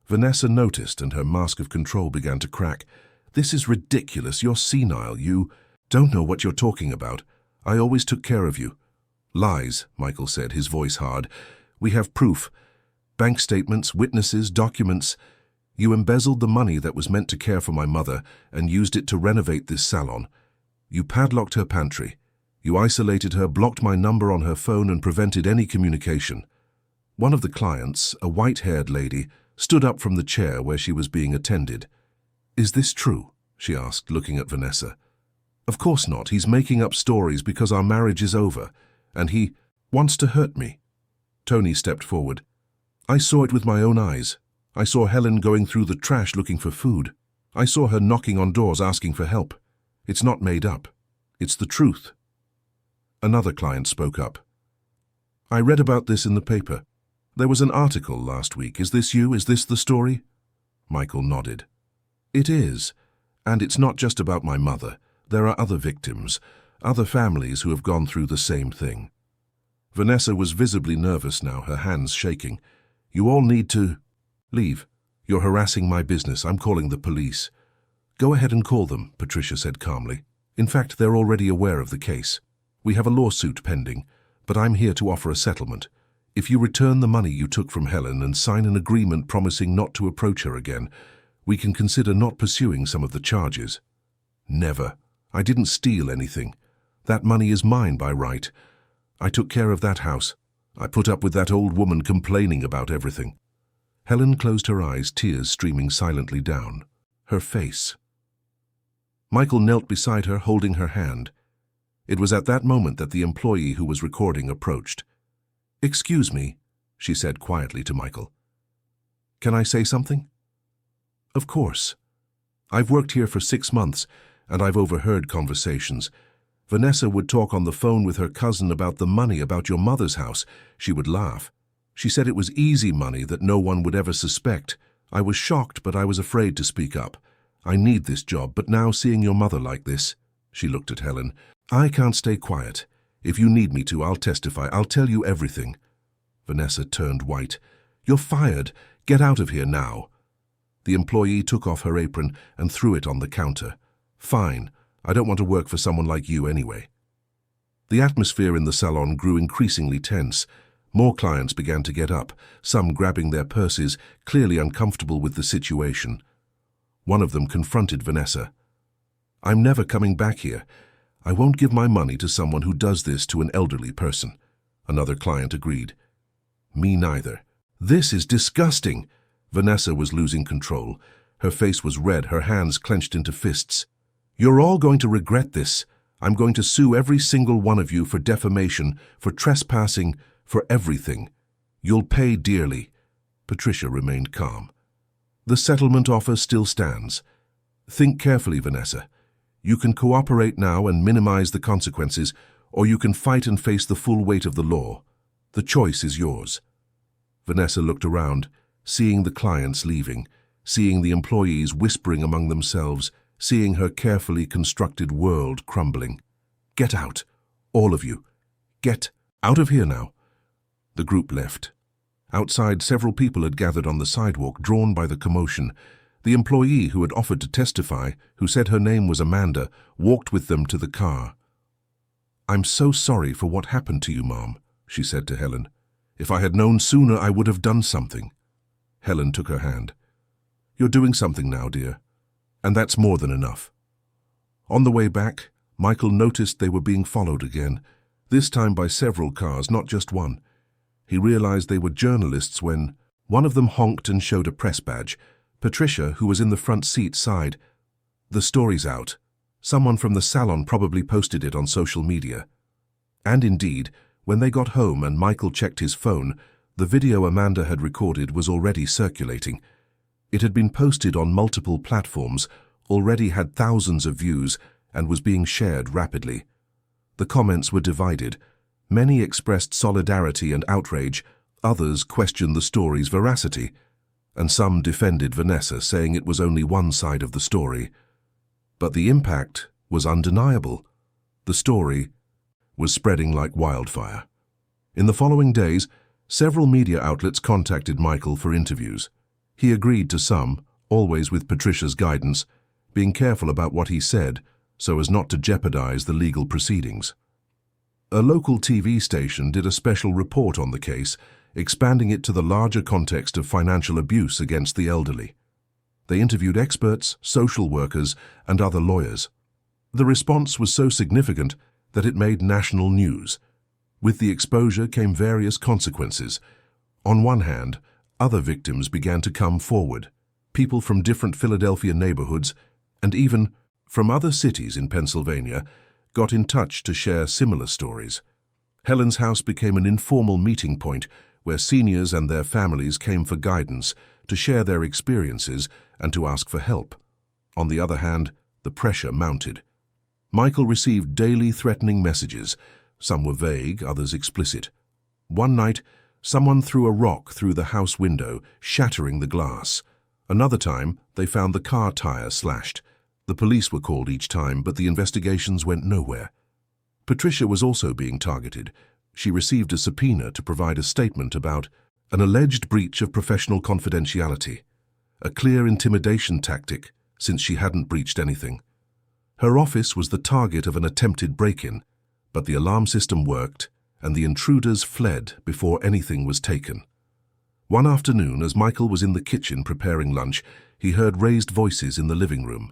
S1: Vanessa noticed, and her mask of control began to crack. "This is ridiculous. You're senile. You don't know what you're talking about. I always took care of you." "Lies," Michael said, his voice hard. "We have proof. Bank statements, witnesses, documents. You embezzled the money that was meant to care for my mother and used it to renovate this salon. You padlocked her pantry. You isolated her, blocked my number on her phone, and prevented any communication." One of the clients, a white-haired lady, stood up from the chair where she was being attended. "Is this true?" she asked, looking at Vanessa. "Of course not. He's making up stories because our marriage is over, and he wants to hurt me." Tony stepped forward. "I saw it with my own eyes. I saw Helen going through the trash looking for food. I saw her knocking on doors asking for help. It's not made up. It's the truth." Another client spoke up. "I read about this in the paper. There was an article last week. Is this you? Is this the story?" Michael nodded. "It is. And it's not just about my mother. There are other victims, other families who have gone through the same thing." Vanessa was visibly nervous now, her hands shaking. "You all need to leave. You're harassing my business. I'm calling the police." "Go ahead and call them," Patricia said calmly. "In fact, they're already aware of the case. We have a lawsuit pending, but I'm here to offer a settlement. If you return the money you took from Helen and sign an agreement promising not to approach her again, we can consider not pursuing some of the charges." "Never. I didn't steal anything. That money is mine by right. I took care of that house. I put up with that old woman complaining about everything." Helen closed her eyes, tears streaming silently down. Her face. Michael knelt beside her, holding her hand. It was at that moment that the employee who was recording approached. "Excuse me," she said quietly to Michael. "Can I say something?" "Of course. I've worked here for 6 months, and I've overheard conversations. Vanessa would talk on the phone with her cousin about the money, about your mother's house. She would laugh. She said it was easy money that no one would ever suspect. I was shocked, but I was afraid to speak up. I need this job, but now seeing your mother like this," she looked at Helen, "I can't stay quiet. If you need me to, I'll testify. I'll tell you everything." Vanessa turned white. "You're fired. Get out of here now." The employee took off her apron and threw it on the counter. "Fine. I don't want to work for someone like you anyway." The atmosphere in the salon grew increasingly tense. More clients began to get up, some grabbing their purses, clearly uncomfortable with the situation. One of them confronted Vanessa. "I'm never coming back here. I won't give my money to someone who does this to an elderly person." Another client agreed. "Me neither." "This is disgusting." Vanessa was losing control. Her face was red, her hands clenched into fists. "You're all going to regret this. I'm going to sue every single one of you for defamation, for trespassing, for everything. You'll pay dearly." Patricia remained calm. "The settlement offer still stands. Think carefully, Vanessa. You can cooperate now and minimize the consequences, or you can fight and face the full weight of the law. The choice is yours." Vanessa looked around, seeing the clients leaving, seeing the employees whispering among themselves, seeing her carefully constructed world crumbling. "Get out, all of you. Get out of here now." The group left. Outside, several people had gathered on the sidewalk, drawn by the commotion. The employee who had offered to testify, who said her name was Amanda, walked with them to the car. "I'm so sorry for what happened to you, Mom," she said to Helen. "If I had known sooner, I would have done something." Helen took her hand. "You're doing something now, dear, and that's more than enough." On the way back, Michael noticed they were being followed again, this time by several cars, not just one. He realized they were journalists when one of them honked and showed a press badge. Patricia, who was in the front seat, sighed. "The story's out. Someone from the salon probably posted it on social media." And indeed, when they got home and Michael checked his phone, the video Amanda had recorded was already circulating. It had been posted on multiple platforms, already had thousands of views, and was being shared rapidly. The comments were divided. Many expressed solidarity and outrage, others questioned the story's veracity, and some defended Vanessa, saying it was only one side of the story. But the impact was undeniable. The story was spreading like wildfire. In the following days, several media outlets contacted Michael for interviews. He agreed to some, always with Patricia's guidance, being careful about what he said so as not to jeopardize the legal proceedings. A local TV station did a special report on the case, expanding it to the larger context of financial abuse against the elderly. They interviewed experts, social workers, and other lawyers. The response was so significant that it made national news. With the exposure came various consequences. On one hand, other victims began to come forward, people from different Philadelphia neighborhoods, and even from other cities in Pennsylvania, got in touch to share similar stories. Helen's house became an informal meeting point where seniors and their families came for guidance, to share their experiences, and to ask for help. On the other hand, the pressure mounted. Michael received daily threatening messages. Some were vague, others explicit. One night, someone threw a rock through the house window, shattering the glass. Another time, they found the car tire slashed. The police were called each time, but the investigations went nowhere. Patricia was also being targeted. She received a subpoena to provide a statement about an alleged breach of professional confidentiality, a clear intimidation tactic since she hadn't breached anything. Her office was the target of an attempted break-in, but the alarm system worked and the intruders fled before anything was taken. One afternoon, as Michael was in the kitchen preparing lunch, he heard raised voices in the living room.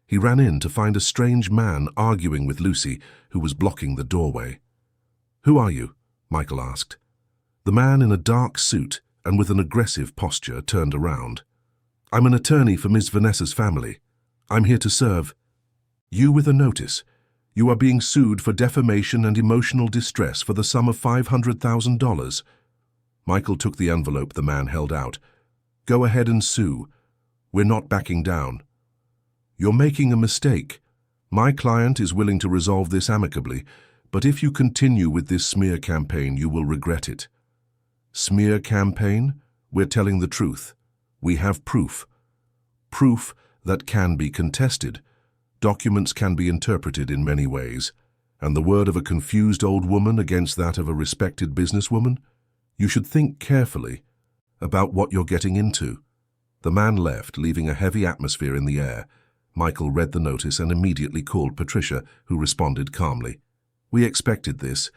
S1: He ran in to find a strange man arguing with Lucy, who was blocking the doorway. "Who are you?" Michael asked. The man in a dark suit and with an aggressive posture turned around. "I'm an attorney for Miss Vanessa's family. I'm here to serve." "You with a notice. You are being sued for defamation and emotional distress for the sum of $500,000. Michael took the envelope the man held out. "Go ahead and sue. We're not backing down." "You're making a mistake." My client is willing to resolve this amicably, but if you continue with this smear campaign, you will regret it. Smear campaign? We're telling the truth. We have proof. Proof that can be contested. Documents can be interpreted in many ways. And the word of a confused old woman against that of a respected businesswoman? You should think carefully about what you're getting into. The man left, leaving a heavy atmosphere in the air. Michael read the notice and immediately called Patricia, who responded calmly. We expected this.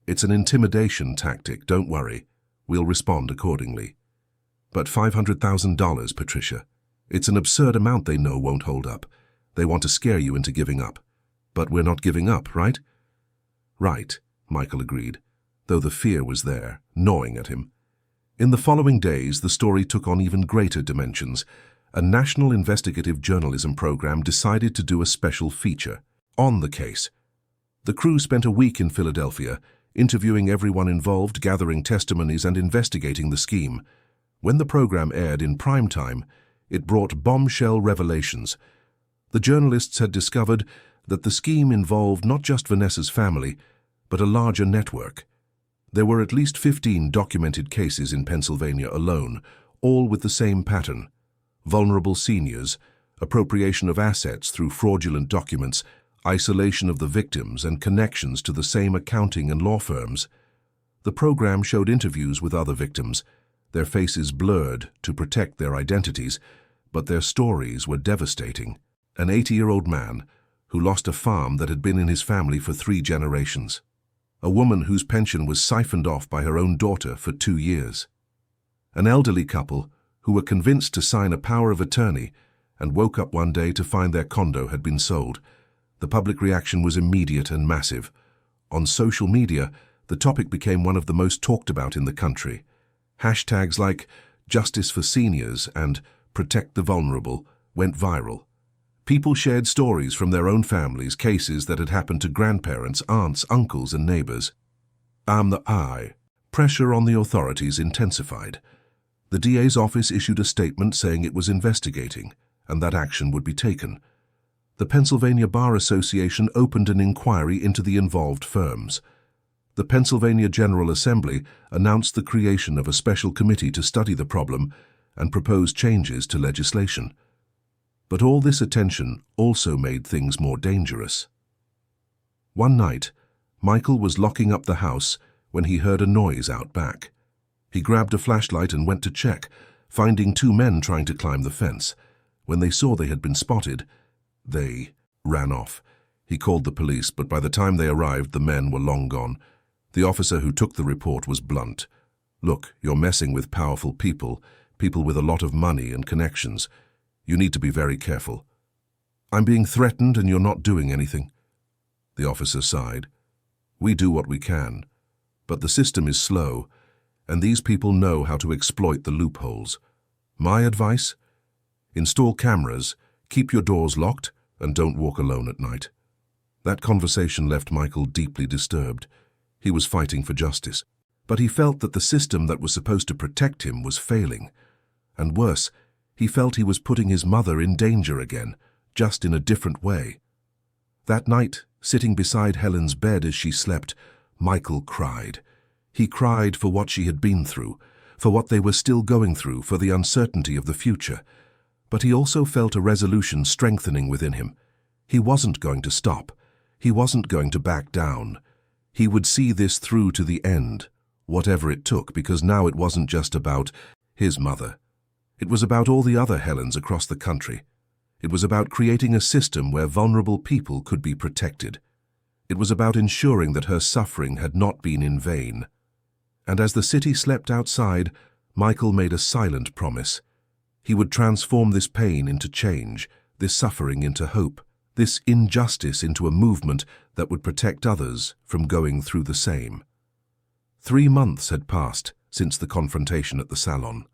S1: It's an intimidation tactic, don't worry. We'll respond accordingly. But $500,000, Patricia. It's an absurd amount they know won't hold up. They want to scare you into giving up. But we're not giving up, right? Right, Michael agreed, though the fear was there, gnawing at him. In the following days, the story took on even greater dimensions. A national investigative journalism program decided to do a special feature on the case. The crew spent a week in Philadelphia, interviewing everyone involved, gathering testimonies and investigating the scheme. When the program aired in prime time, it brought bombshell revelations. The journalists had discovered that the scheme involved not just Vanessa's family, but a larger network. There were at least 15 documented cases in Pennsylvania alone, all with the same pattern: vulnerable seniors, appropriation of assets through fraudulent documents, isolation of the victims, and connections to the same accounting and law firms. The program showed interviews with other victims, their faces blurred to protect their identities, but their stories were devastating. An 80-year-old man who lost a farm that had been in his family for 3 generations. A woman whose pension was siphoned off by her own daughter for 2 years. An elderly couple who were convinced to sign a power of attorney and woke up one day to find their condo had been sold. The public reaction was immediate and massive. On social media, the topic became one of the most talked about in the country. Hashtags like "Justice for Seniors" and "Protect the Vulnerable" went viral. People shared stories from their own families, cases that had happened to grandparents, aunts, uncles, and neighbors. Pressure on the authorities intensified. The DA's office issued a statement saying it was investigating and that action would be taken. The Pennsylvania Bar Association opened an inquiry into the involved firms. The Pennsylvania General Assembly announced the creation of a special committee to study the problem and propose changes to legislation. But all this attention also made things more dangerous. One night, Michael was locking up the house when he heard a noise out back. He grabbed a flashlight and went to check, finding 2 men trying to climb the fence. When they saw they had been spotted, they ran off. He called the police, but by the time they arrived, the men were long gone. The officer who took the report was blunt. "Look, you're messing with powerful people with a lot of money and connections. You need to be very careful." "I'm being threatened and you're not doing anything." The officer sighed. "We do what we can, but the system is slow, and these people know how to exploit the loopholes. My advice? Install cameras, keep your doors locked, and don't walk alone at night." That conversation left Michael deeply disturbed. He was fighting for justice, but he felt that the system that was supposed to protect him was failing. And worse, he felt he was putting his mother in danger again, just in a different way. That night, sitting beside Helen's bed as she slept, Michael cried. He cried for what she had been through, for what they were still going through, for the uncertainty of the future. But he also felt a resolution strengthening within him. He wasn't going to stop. He wasn't going to back down. He would see this through to the end, whatever it took, because now it wasn't just about his mother. It was about all the other Helens across the country. It was about creating a system where vulnerable people could be protected. It was about ensuring that her suffering had not been in vain. And as the city slept outside, Michael made a silent promise. He would transform this pain into change, this suffering into hope, this injustice into a movement that would protect others from going through the same. 3 months had passed since the confrontation at the salon.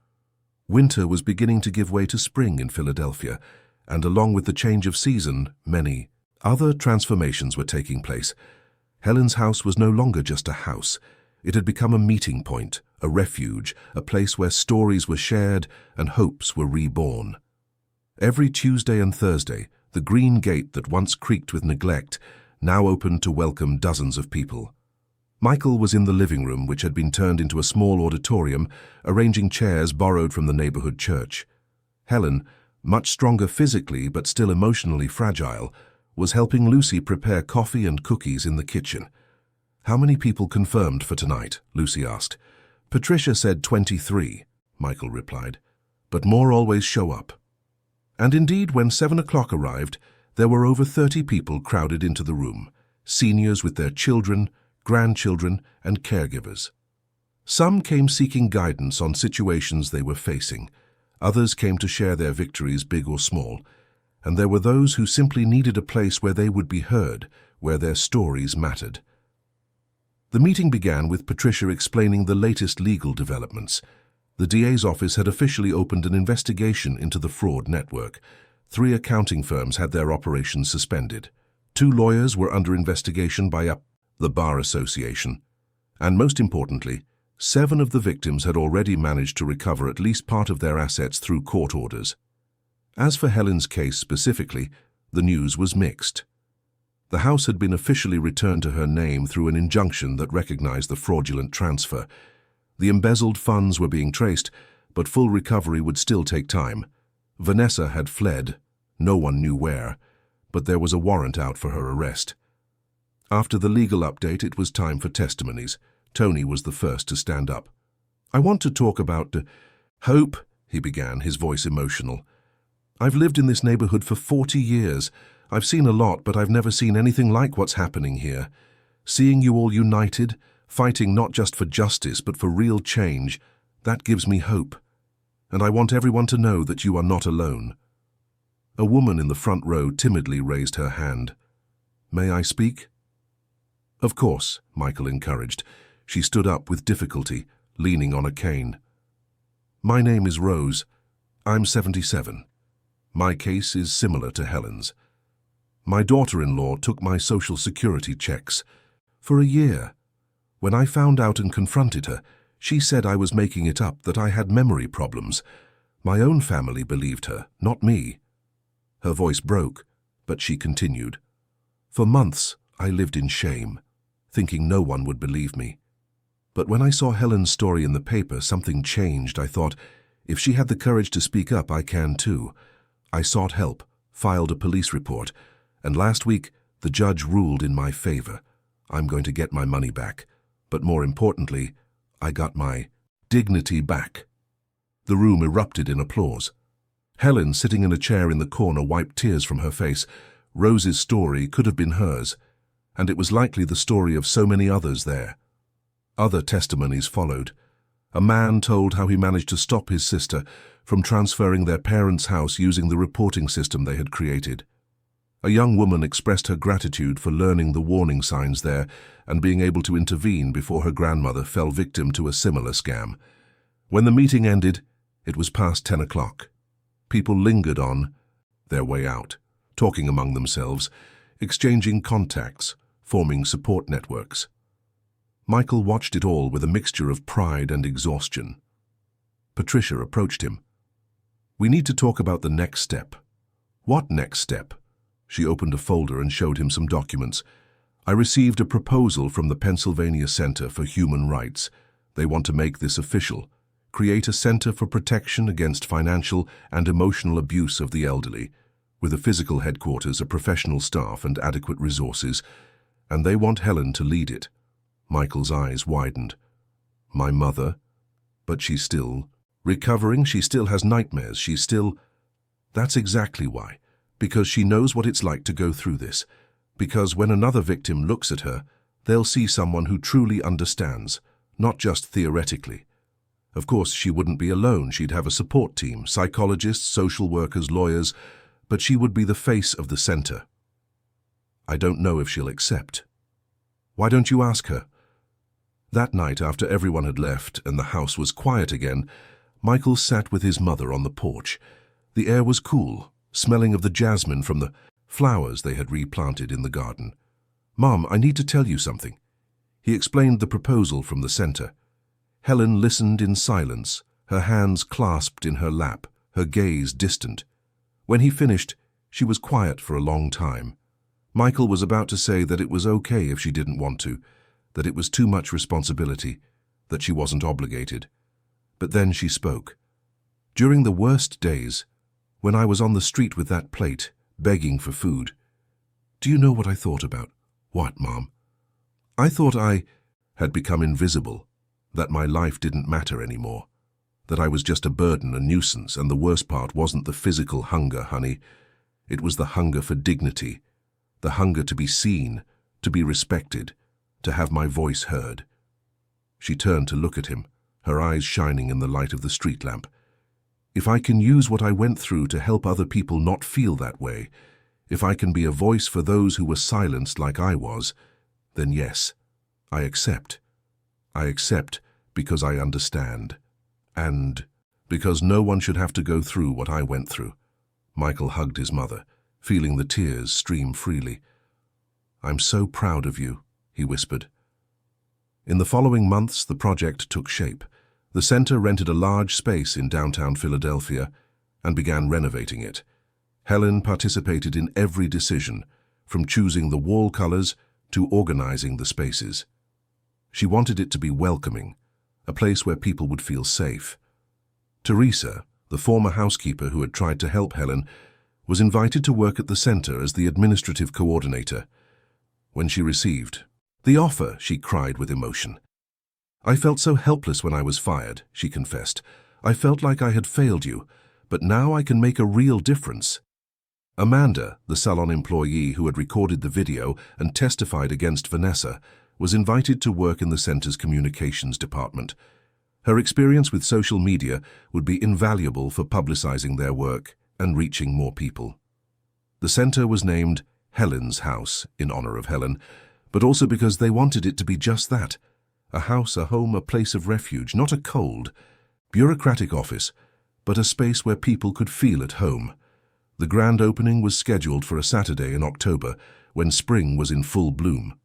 S1: Winter was beginning to give way to spring in Philadelphia, and along with the change of season, many other transformations were taking place. Helen's house was no longer just a house. It had become a meeting point, a refuge, a place where stories were shared and hopes were reborn. Every Tuesday and Thursday, The green gate that once creaked with neglect now opened to welcome dozens of people. Michael was in the living room, which had been turned into a small auditorium, arranging chairs borrowed from the neighborhood church. Helen, much stronger physically but still emotionally fragile, was helping Lucy prepare coffee and cookies in the kitchen. "How many people confirmed for tonight?" Lucy asked. "Patricia said 23, Michael replied, "but more always show up." And indeed, when 7 o'clock arrived, there were over 30 people crowded into the room, seniors with their children, grandchildren, and caregivers. Some came seeking guidance on situations they were facing. Others came to share their victories, big or small. And there were those who simply needed a place where they would be heard, where their stories mattered. The meeting began with Patricia explaining the latest legal developments. The DA's office had officially opened an investigation into the fraud network. 3 accounting firms had their operations suspended. 2 lawyers were under investigation by the Bar Association. And most importantly, 7 of the victims had already managed to recover at least part of their assets through court orders. As for Helen's case specifically, the news was mixed. The house had been officially returned to her name through an injunction that recognized the fraudulent transfer. The embezzled funds were being traced, but full recovery would still take time. Vanessa had fled, no one knew where, but there was a warrant out for her arrest. After the legal update, it was time for testimonies. Tony was the first to stand up. "I want to talk about hope," he began, his voice emotional. "I've lived in this neighborhood for 40 years. I've seen a lot, but I've never seen anything like what's happening here. Seeing you all united, fighting not just for justice, but for real change, that gives me hope. And I want everyone to know that you are not alone." A woman in the front row timidly raised her hand. "May I speak?" "Of course," Michael encouraged. She stood up with difficulty, leaning on a cane. "My name is Rose. I'm 77. My case is similar to Helen's. My daughter-in-law took my Social Security checks for a year. When I found out and confronted her, she said I was making it up, that I had memory problems. My own family believed her, not me." Her voice broke, but she continued. "For months, I lived in shame, thinking no one would believe me. But when I saw Helen's story in the paper, something changed. I thought, if she had the courage to speak up, I can too. I sought help, filed a police report, and last week, the judge ruled in my favor. I'm going to get my money back. But more importantly, I got my dignity back." The room erupted in applause. Helen, sitting in a chair in the corner, wiped tears from her face. Rose's story could have been hers, and it was likely the story of so many others there. Other testimonies followed. A man told how he managed to stop his sister from transferring their parents' house using the reporting system they had created. A young woman expressed her gratitude for learning the warning signs there and being able to intervene before her grandmother fell victim to a similar scam. When the meeting ended, it was past 10 o'clock. People lingered on their way out, talking among themselves, exchanging contacts, forming support networks. Michael watched it all with a mixture of pride and exhaustion. Patricia approached him. "We need to talk about the next step." "What next step?" She opened a folder and showed him some documents. "I received a proposal from the Pennsylvania Center for Human Rights. They want to make this official, create a center for protection against financial and emotional abuse of the elderly, with a physical headquarters, a professional staff, and adequate resources, and they want Helen to lead it." Michael's eyes widened. "My mother? But she's still recovering, she still has nightmares, she's still—" "That's exactly why. Because she knows what it's like to go through this. Because when another victim looks at her, they'll see someone who truly understands, not just theoretically. Of course, she wouldn't be alone. She'd have a support team, psychologists, social workers, lawyers, but she would be the face of the center. I don't know if she'll accept." "Why don't you ask her?" That night, after everyone had left and the house was quiet again, Michael sat with his mother on the porch. The air was cool, smelling of the jasmine from the flowers they had replanted in the garden. "Mom, I need to tell you something." He explained the proposal from the center. Helen listened in silence, her hands clasped in her lap, her gaze distant. When he finished, She was quiet for a long time. Michael was about to say that it was okay if she didn't want to, that it was too much responsibility, that she wasn't obligated. But then she spoke. During the worst days, when I was on the street with that plate, begging for food, do you know what I thought about? What, Mom? I thought I had become invisible, that my life didn't matter anymore, that I was just a burden, a nuisance, and the worst part wasn't the physical hunger, honey. It was the hunger for dignity, the hunger to be seen, to be respected, to have my voice heard. She turned to look at him, her eyes shining in the light of the street lamp. If I can use what I went through to help other people not feel that way, if I can be a voice for those who were silenced like I was, then yes, I accept. I accept because I understand. And because no one should have to go through what I went through. Michael hugged his mother, feeling the tears stream freely. I'm so proud of you, he whispered. In the following months, the project took shape. The center rented a large space in downtown Philadelphia and began renovating it. Helen participated in every decision, from choosing the wall colors to organizing the spaces. She wanted it to be welcoming, a place where people would feel safe. Teresa, the former housekeeper who had tried to help Helen, was invited to work at the center as the administrative coordinator. When she received the offer, she cried with emotion. I felt so helpless when I was fired, she confessed. I felt like I had failed you, but now I can make a real difference. Amanda, the salon employee who had recorded the video and testified against Vanessa, was invited to work in the center's communications department. Her experience with social media would be invaluable for publicizing their work and reaching more people. The center was named Helen's House in honor of Helen, but also because they wanted it to be just that, a house, a home, a place of refuge, not a cold, bureaucratic office, but a space where people could feel at home. The grand opening was scheduled for a Saturday in October, when spring was in full bloom.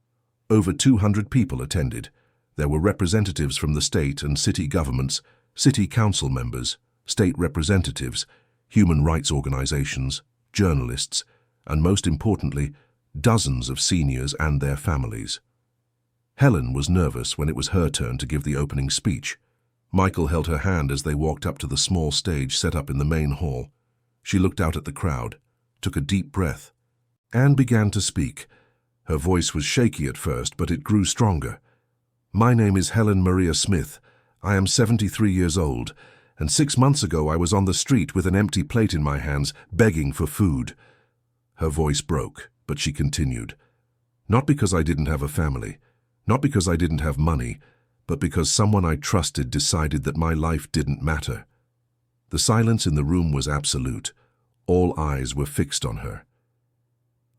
S1: Over 200 people attended. There were representatives from the state and city governments, city council members, state representatives, human rights organizations, journalists, and most importantly, dozens of seniors and their families. Helen was nervous when it was her turn to give the opening speech. Michael held her hand as they walked up to the small stage set up in the main hall. She looked out at the crowd, took a deep breath, and began to speak. Her voice was shaky at first, but it grew stronger. My name is Helen Maria Smith. I am 73 years old, and 6 months ago I was on the street with an empty plate in my hands, begging for food. Her voice broke, but she continued. Not because I didn't have a family, not because I didn't have money, but because someone I trusted decided that my life didn't matter. The silence in the room was absolute. All eyes were fixed on her.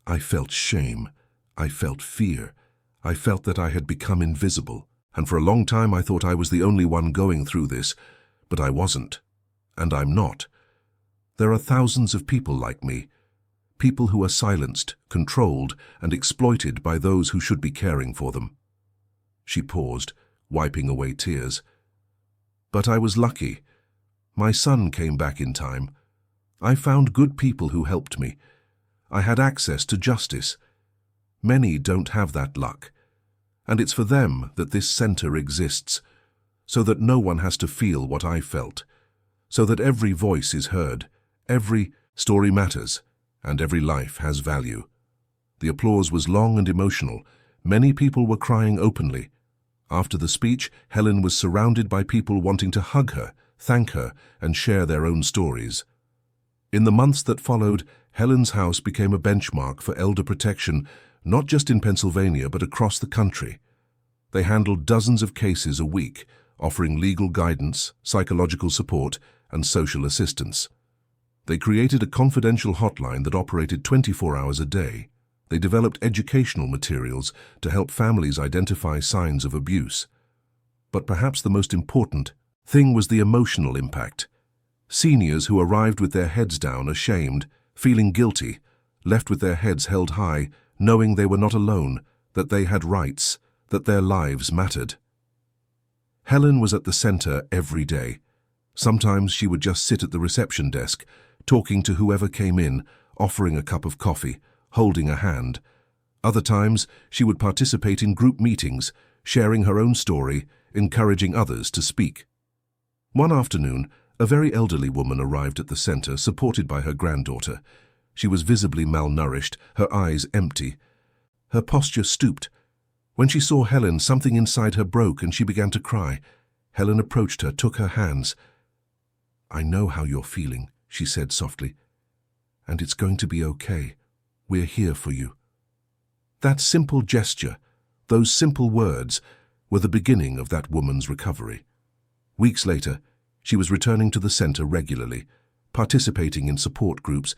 S1: I felt shame. I felt fear. I felt that I had become invisible, and for a long time I thought I was the only one going through this, but I wasn't, and I'm not. There are thousands of people like me, people who are silenced, controlled, and exploited by those who should be caring for them. She paused, wiping away tears. But I was lucky. My son came back in time. I found good people who helped me. I had access to justice. Many don't have that luck, and it's for them that this center exists, so that no one has to feel what I felt, so that every voice is heard, every story matters, and every life has value. The applause was long and emotional. Many people were crying openly. After the speech, Helen was surrounded by people wanting to hug her, thank her, and share their own stories. In the months that followed, Helen's House became a benchmark for elder protection, not just in Pennsylvania but across the country. They handled dozens of cases a week, offering legal guidance, psychological support, and social assistance. They created a confidential hotline that operated 24 hours a day. They developed educational materials to help families identify signs of abuse. But perhaps the most important thing was the emotional impact. Seniors who arrived with their heads down, ashamed, feeling guilty, left with their heads held high, knowing they were not alone, that they had rights, that their lives mattered. Helen was at the center every day. Sometimes she would just sit at the reception desk, talking to whoever came in, offering a cup of coffee, holding a hand. Other times, she would participate in group meetings, sharing her own story, encouraging others to speak. One afternoon, a very elderly woman arrived at the center, supported by her granddaughter. She was visibly malnourished, her eyes empty. Her posture stooped. When she saw Helen, something inside her broke and she began to cry. Helen approached her, took her hands. "I know how you're feeling," she said softly. "And it's going to be okay. We're here for you." That simple gesture, those simple words, were the beginning of that woman's recovery. Weeks later, she was returning to the center regularly, participating in support groups,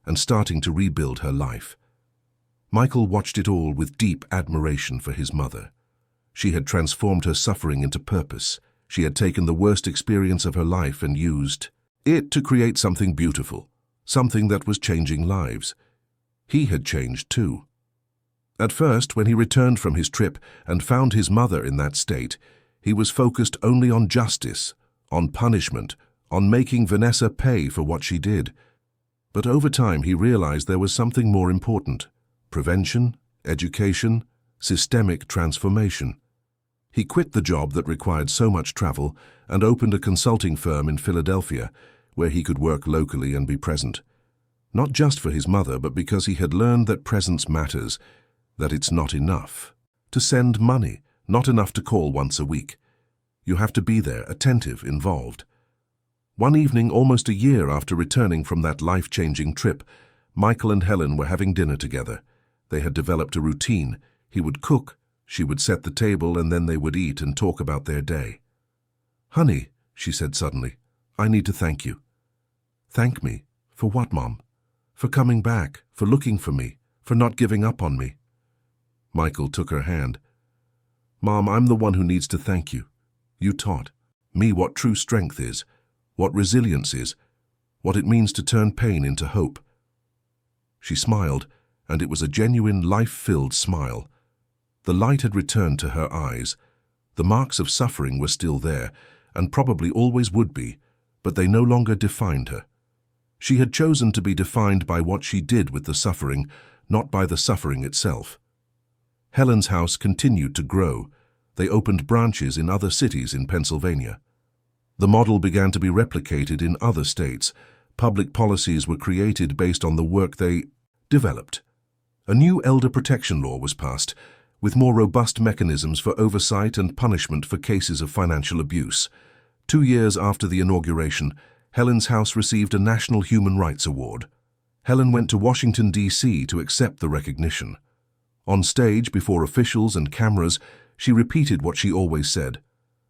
S1: and starting to rebuild her life. Michael watched it all with deep admiration for his mother. She had transformed her suffering into purpose. She had taken the worst experience of her life and used it to create something beautiful, something that was changing lives. He had changed too. At first, when he returned from his trip and found his mother in that state, he was focused only on justice, on punishment, on making Vanessa pay for what she did. But over time he realized there was something more important: prevention, education, systemic transformation. He quit the job that required so much travel and opened a consulting firm in Philadelphia, where he could work locally and be present. Not just for his mother, but because he had learned that presence matters, that it's not enough to send money, not enough to call once a week. You have to be there, attentive, involved. One evening, almost a year after returning from that life-changing trip, Michael and Helen were having dinner together. They had developed a routine. He would cook, she would set the table, and then they would eat and talk about their day. "Honey," she said suddenly, "I need to thank you." "Thank me? For what, Mom?" "For coming back, for looking for me, for not giving up on me." Michael took her hand. "Mom, I'm the one who needs to thank you. You taught me what true strength is, what resilience is, what it means to turn pain into hope." She smiled, and it was a genuine, life-filled smile. The light had returned to her eyes. The marks of suffering were still there, and probably always would be, but they no longer defined her. She had chosen to be defined by what she did with the suffering, not by the suffering itself. Helen's house continued to grow. They opened branches in other cities in Pennsylvania. The model began to be replicated in other states. Public policies were created based on the work they developed. A new elder protection law was passed, with more robust mechanisms for oversight and punishment for cases of financial abuse. 2 years after the inauguration, Helen's house received a National Human Rights Award. Helen went to Washington, D.C. to accept the recognition. On stage, before officials and cameras, she repeated what she always said: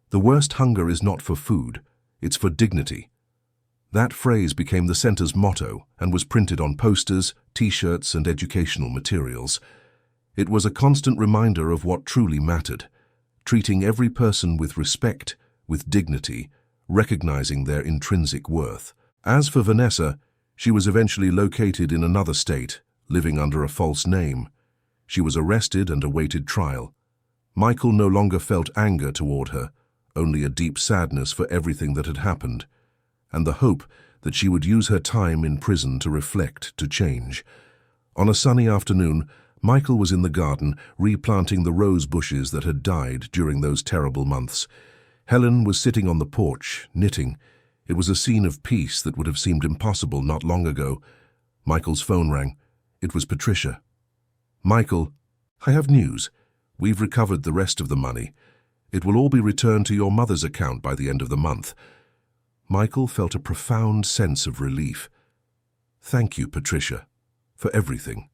S1: "The worst hunger is not for food, it's for dignity." That phrase became the center's motto and was printed on posters, T-shirts, and educational materials. It was a constant reminder of what truly mattered: treating every person with respect, with dignity, recognizing their intrinsic worth. As for Vanessa, she was eventually located in another state, living under a false name. She was arrested and awaited trial. Michael no longer felt anger toward her, only a deep sadness for everything that had happened, and the hope that she would use her time in prison to reflect, to change. On a sunny afternoon, Michael was in the garden, replanting the rose bushes that had died during those terrible months. Helen was sitting on the porch, knitting. It was a scene of peace that would have seemed impossible not long ago. Michael's phone rang. It was Patricia. "Michael, I have news. We've recovered the rest of the money. It will all be returned to your mother's account by the end of the month." Michael felt a profound sense of relief. "Thank you, Patricia, for everything."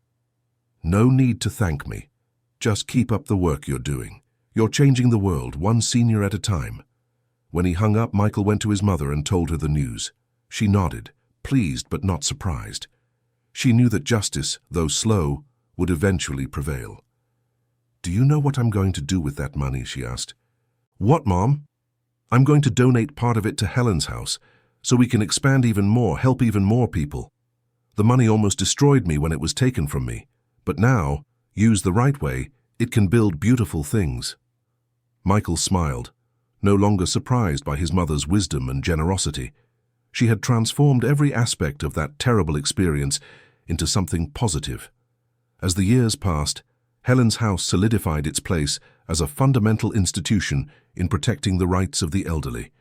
S1: "No need to thank me. Just keep up the work you're doing. You're changing the world, one senior at a time." When he hung up, Michael went to his mother and told her the news. She nodded, pleased but not surprised. She knew that justice, though slow, would eventually prevail. "Do you know what I'm going to do with that money?" she asked. "What, Mom?" "I'm going to donate part of it to Helen's house, so we can expand even more, help even more people. The money almost destroyed me when it was taken from me, but now, used the right way, it can build beautiful things." Michael smiled, no longer surprised by his mother's wisdom and generosity. She had transformed every aspect of that terrible experience into something positive. As the years passed, Helen's house solidified its place as a fundamental institution in protecting the rights of the elderly.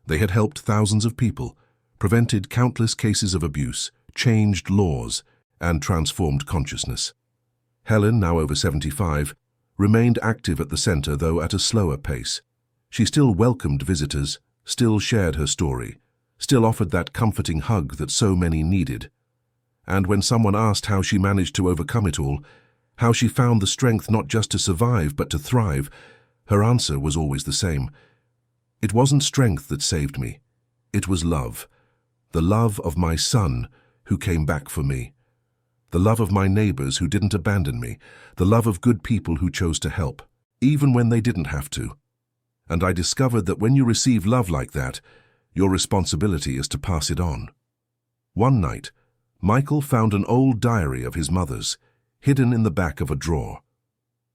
S1: They had helped thousands of people, prevented countless cases of abuse, changed laws, and transformed consciousness. Helen, now over 75, remained active at the center, though at a slower pace. She still welcomed visitors, still shared her story, still offered that comforting hug that so many needed. And when someone asked how she managed to overcome it all, how she found the strength not just to survive but to thrive, her answer was always the same. It wasn't strength that saved me. It was love. The love of my son who came back for me. The love of my neighbors who didn't abandon me. The love of good people who chose to help, even when they didn't have to. And I discovered that when you receive love like that, your responsibility is to pass it on. One night, Michael found an old diary of his mother's, hidden in the back of a drawer.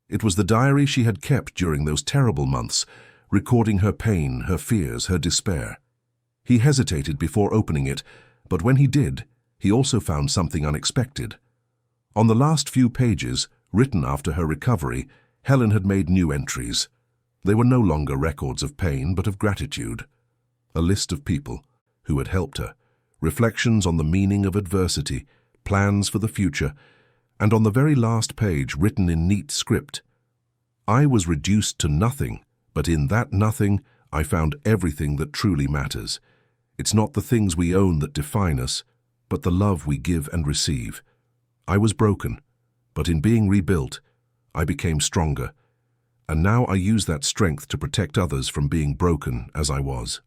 S1: It was the diary she had kept during those terrible months, recording her pain, her fears, her despair. He hesitated before opening it, but when he did, he also found something unexpected. On the last few pages, written after her recovery, Helen had made new entries. They were no longer records of pain, but of gratitude. A list of people who had helped her, reflections on the meaning of adversity, plans for the future, and on the very last page, written in neat script, "I was reduced to nothing, but in that nothing I found everything that truly matters. It's not the things we own that define us, but the love we give and receive. I was broken, but in being rebuilt, I became stronger. And now I use that strength to protect others from being broken as I was."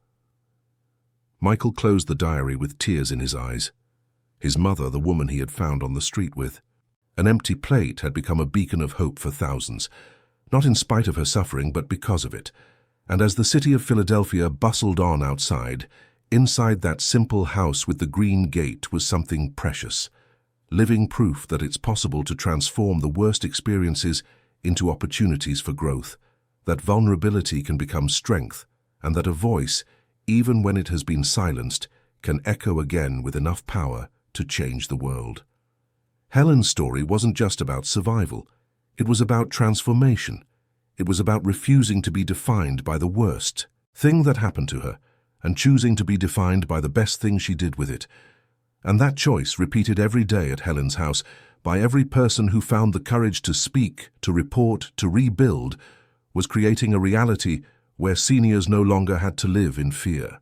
S1: Michael closed the diary with tears in his eyes. His mother, the woman he had found on the street with. An empty plate had become a beacon of hope for thousands, not in spite of her suffering, but because of it. And as the city of Philadelphia bustled on outside, inside that simple house with the green gate was something precious, living proof that it's possible to transform the worst experiences into opportunities for growth, that vulnerability can become strength, and that a voice, even when it has been silenced, can echo again with enough power to change the world. Helen's story wasn't just about survival. It was about transformation. It was about refusing to be defined by the worst thing that happened to her and choosing to be defined by the best thing she did with it. And that choice, repeated every day at Helen's house by every person who found the courage to speak, to report, to rebuild, was creating a reality where seniors no longer had to live in fear,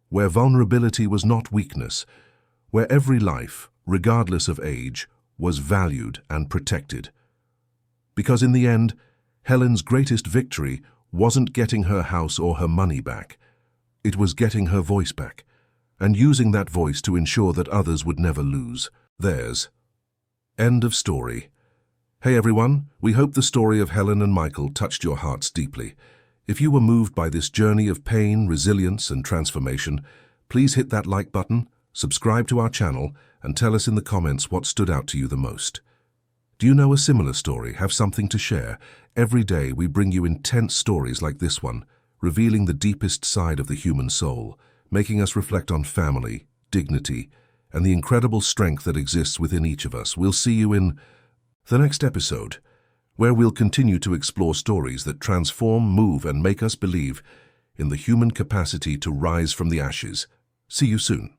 S1: where vulnerability was not weakness, where every life, regardless of age, was valued and protected. Because in the end, Helen's greatest victory wasn't getting her house or her money back. It was getting her voice back, and using that voice to ensure that others would never lose theirs. End of story. Hey everyone, we hope the story of Helen and Michael touched your hearts deeply. If you were moved by this journey of pain, resilience, and transformation, please hit that like button, subscribe to our channel, and tell us in the comments what stood out to you the most. Do you know a similar story? Have something to share? Every day we bring you intense stories like this one, revealing the deepest side of the human soul, making us reflect on family, dignity, and the incredible strength that exists within each of us. We'll see you in the next episode, where we'll continue to explore stories that transform, move, and make us believe in the human capacity to rise from the ashes. See you soon.